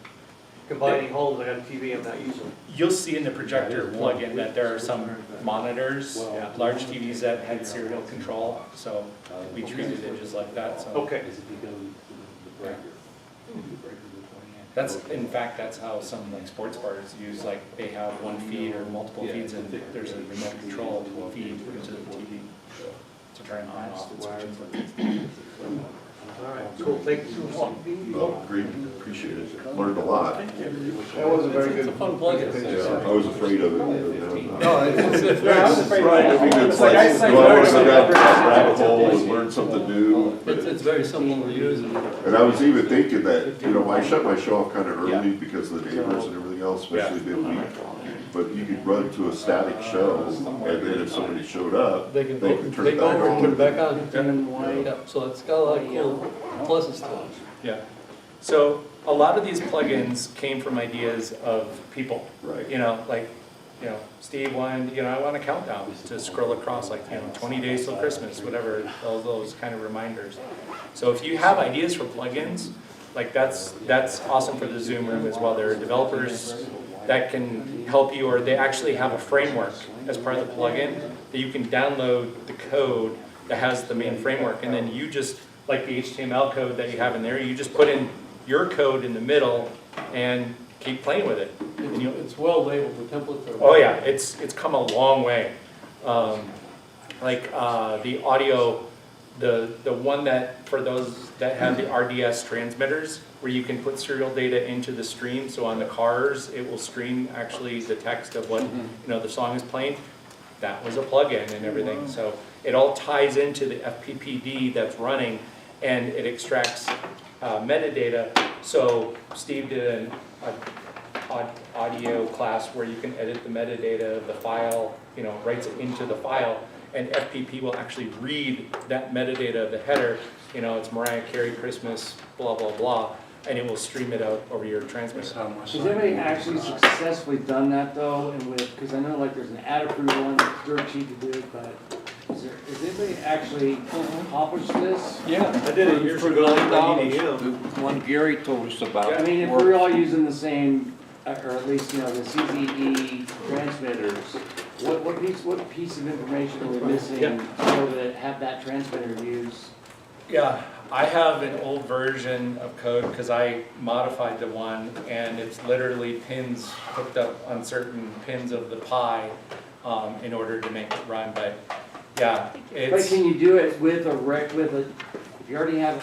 [SPEAKER 6] Combining homes, I got a TV I'm not using.
[SPEAKER 1] You'll see in the projector plug-in that there are some monitors, large TVs that had serial control, so we treated it just like that, so.
[SPEAKER 6] Okay.
[SPEAKER 1] That's, in fact, that's how some like sports bars use, like they have one feed or multiple feeds and there's a remote control feed into the TV to turn on and off.
[SPEAKER 6] All right, cool, thank you.
[SPEAKER 3] Oh, great, appreciate it, learned a lot.
[SPEAKER 4] That was a very
[SPEAKER 9] it's a
[SPEAKER 4] good.
[SPEAKER 9] fun plug-in.
[SPEAKER 3] Yeah, I was afraid of it.
[SPEAKER 9] No, it's very,
[SPEAKER 3] Right, I mean, it's like, do I want to go down that rabbit hole and learn something new?
[SPEAKER 9] it's very simple to use.
[SPEAKER 3] And I was even thinking that, you know, I shut my show off kind of early because of the neighbors and everything else, especially midweek. But you could run to a static show, and then if somebody showed up,
[SPEAKER 9] They
[SPEAKER 3] they
[SPEAKER 9] can
[SPEAKER 3] could turn it
[SPEAKER 9] take
[SPEAKER 3] back
[SPEAKER 9] over and put it
[SPEAKER 3] on.
[SPEAKER 9] back on. Yeah, so it's got a lot of cool pluses to it.
[SPEAKER 1] Yeah, so a lot of these plugins came from ideas of people.
[SPEAKER 3] Right.
[SPEAKER 1] You know, like, you know, Steve wanted, you know, I want a countdown to scroll across, like, you know, 20 days till Christmas, whatever, all those kind of reminders. So if you have ideas for plugins, like that's awesome for the Zoom room as well. There are developers that can help you, or they actually have a framework as part of the plugin that you can download the code that has the main framework, and then you just, like the HTML code that you have in there, you just put in your code in the middle and keep playing with it. And you'll,
[SPEAKER 9] It's well labeled, the templates are.
[SPEAKER 1] oh yeah, it's come a long way. The audio, the one that, for those that have the RDS transmitters, where you can put serial data into the stream, so on the cars, it will stream actually the text of what, you know, the song is playing. That was a plugin and everything, so it all ties into the FPPD that's running, and it extracts metadata. So Steve did an audio class where you can edit the metadata of the file, you know, writes it into the file, and FPP will actually read that metadata of the header, you know, it's Mariah Carey Christmas, blah, blah, blah, and it will stream it out over your transmitter.
[SPEAKER 10] Has anybody actually successfully done that though, and with, because I know like there's an ad approval one, it's dirt cheap to do it, but has anybody actually accomplished this?
[SPEAKER 9] Yeah, I did it years ago.
[SPEAKER 7] The one Gary told us about.
[SPEAKER 10] I mean, if we're all using the same, or at least, you know, the CZE transmitters, what piece of information are we missing so that have that transmitter use?
[SPEAKER 1] Yeah, I have an old version of code because I modified the one, and it's literally pins hooked up on certain pins of the Pi in order to make it run. But yeah,
[SPEAKER 10] But
[SPEAKER 1] it's
[SPEAKER 10] can you do it with if you already have,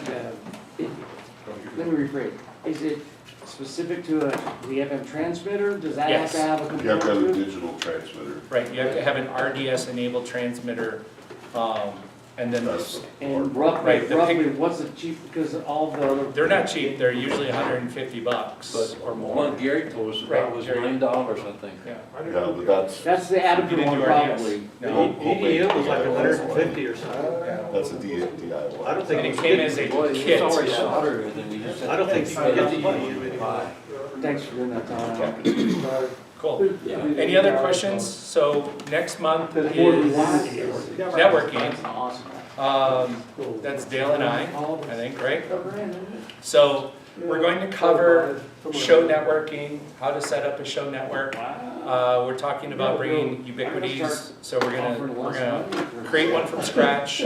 [SPEAKER 10] let me rephrase, is it specific to the FM transmitter? Does that have
[SPEAKER 1] Yes.
[SPEAKER 10] to have a
[SPEAKER 3] You have
[SPEAKER 10] component
[SPEAKER 3] to have a
[SPEAKER 10] to it?
[SPEAKER 3] digital transmitter.
[SPEAKER 1] right. You have to have an RDS enabled transmitter, and then
[SPEAKER 3] That's-
[SPEAKER 10] And roughly,
[SPEAKER 1] Right, the
[SPEAKER 10] what's the cheap, because all the other.
[SPEAKER 1] they're not cheap. They're usually $150
[SPEAKER 7] But
[SPEAKER 1] or more.
[SPEAKER 7] one Gary told us
[SPEAKER 1] Right,
[SPEAKER 7] about was
[SPEAKER 1] Gary.
[SPEAKER 7] $9, I think.
[SPEAKER 1] Yeah.
[SPEAKER 3] Yeah, but that's,
[SPEAKER 10] That's the
[SPEAKER 1] You
[SPEAKER 10] adapter
[SPEAKER 1] didn't
[SPEAKER 10] one
[SPEAKER 1] do RDS?
[SPEAKER 10] probably.
[SPEAKER 1] No.
[SPEAKER 6] EDU was like 150 or something.
[SPEAKER 3] that's a DIY.
[SPEAKER 6] I don't think
[SPEAKER 1] And
[SPEAKER 6] it
[SPEAKER 1] it
[SPEAKER 6] was
[SPEAKER 1] came
[SPEAKER 6] good.
[SPEAKER 1] as a
[SPEAKER 7] Well, it's
[SPEAKER 1] kit.
[SPEAKER 7] already soldered, and then you just have
[SPEAKER 6] I don't
[SPEAKER 7] to
[SPEAKER 6] think you can get the EDU anymore.
[SPEAKER 7] Pi.
[SPEAKER 10] Thanks for doing that, Tom.
[SPEAKER 1] Cool.
[SPEAKER 7] Yeah.
[SPEAKER 1] Any other questions? So next month
[SPEAKER 10] There's more than
[SPEAKER 1] is
[SPEAKER 10] one.
[SPEAKER 1] networking.
[SPEAKER 10] Awesome.
[SPEAKER 1] That's Dale and I think, right?
[SPEAKER 10] Okay.
[SPEAKER 1] So we're going to cover show networking, how to set up a show network. We're talking about bringing ubiquities, so we're gonna create one from scratch.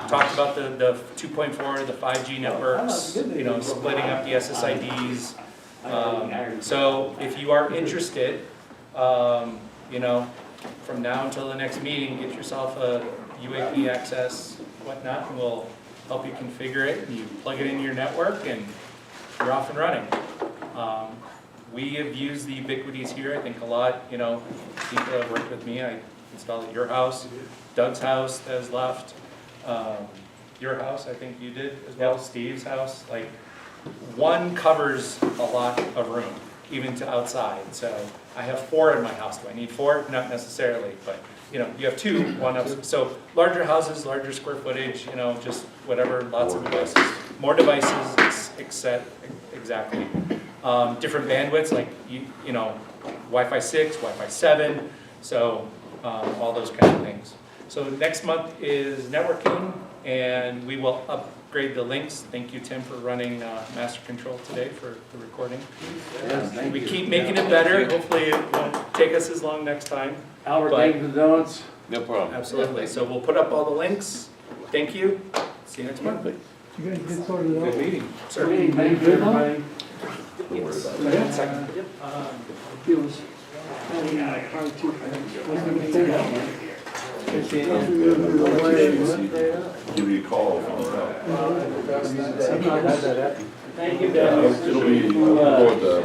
[SPEAKER 1] Talk about the 2.4, the 5G networks, you know, splitting up the SSIDs. So if you are interested, you know, from now until the next meeting, get yourself a UAP access, whatnot, and we'll help you configure it, and you plug it into your network, and you're off and running. We have used the ubiquities here, I think a lot, you know, people have worked with me, I installed at your house, Doug's house that has left, your house, I think you did as well, Steve's house, like, one covers a lot of room, even to outside, so I have 4 in my house. Do I need 4? Not necessarily, but, you know, you have 2, one up, so larger houses, larger square footage, you know, just whatever, lots of devices. More devices, exactly. Different bandwidths, like, you know, Wi-Fi 6, Wi-Fi 7, so all those kind of things. So next month is networking, and we will upgrade the links. Thank you, Tim, for running Master Control today for the recording.
[SPEAKER 10] Yes, thank
[SPEAKER 1] We
[SPEAKER 10] you.
[SPEAKER 1] keep making it better. Hopefully it won't take us as long next time.
[SPEAKER 10] Albert,
[SPEAKER 1] But-
[SPEAKER 10] thank you for the donuts.
[SPEAKER 7] No problem.
[SPEAKER 1] Absolutely. So we'll put up all the links. Thank you. See you next month.
[SPEAKER 5] You guys get sorted out?
[SPEAKER 1] Good meeting. Sir.
[SPEAKER 10] Thank you, everybody.
[SPEAKER 3] Don't worry about it.
[SPEAKER 1] Second.
[SPEAKER 5] It was, probably too.
[SPEAKER 3] Give me a call if you need help.
[SPEAKER 10] Thank you,
[SPEAKER 3] Yeah,
[SPEAKER 10] guys.
[SPEAKER 3] it'll be, we'll go with the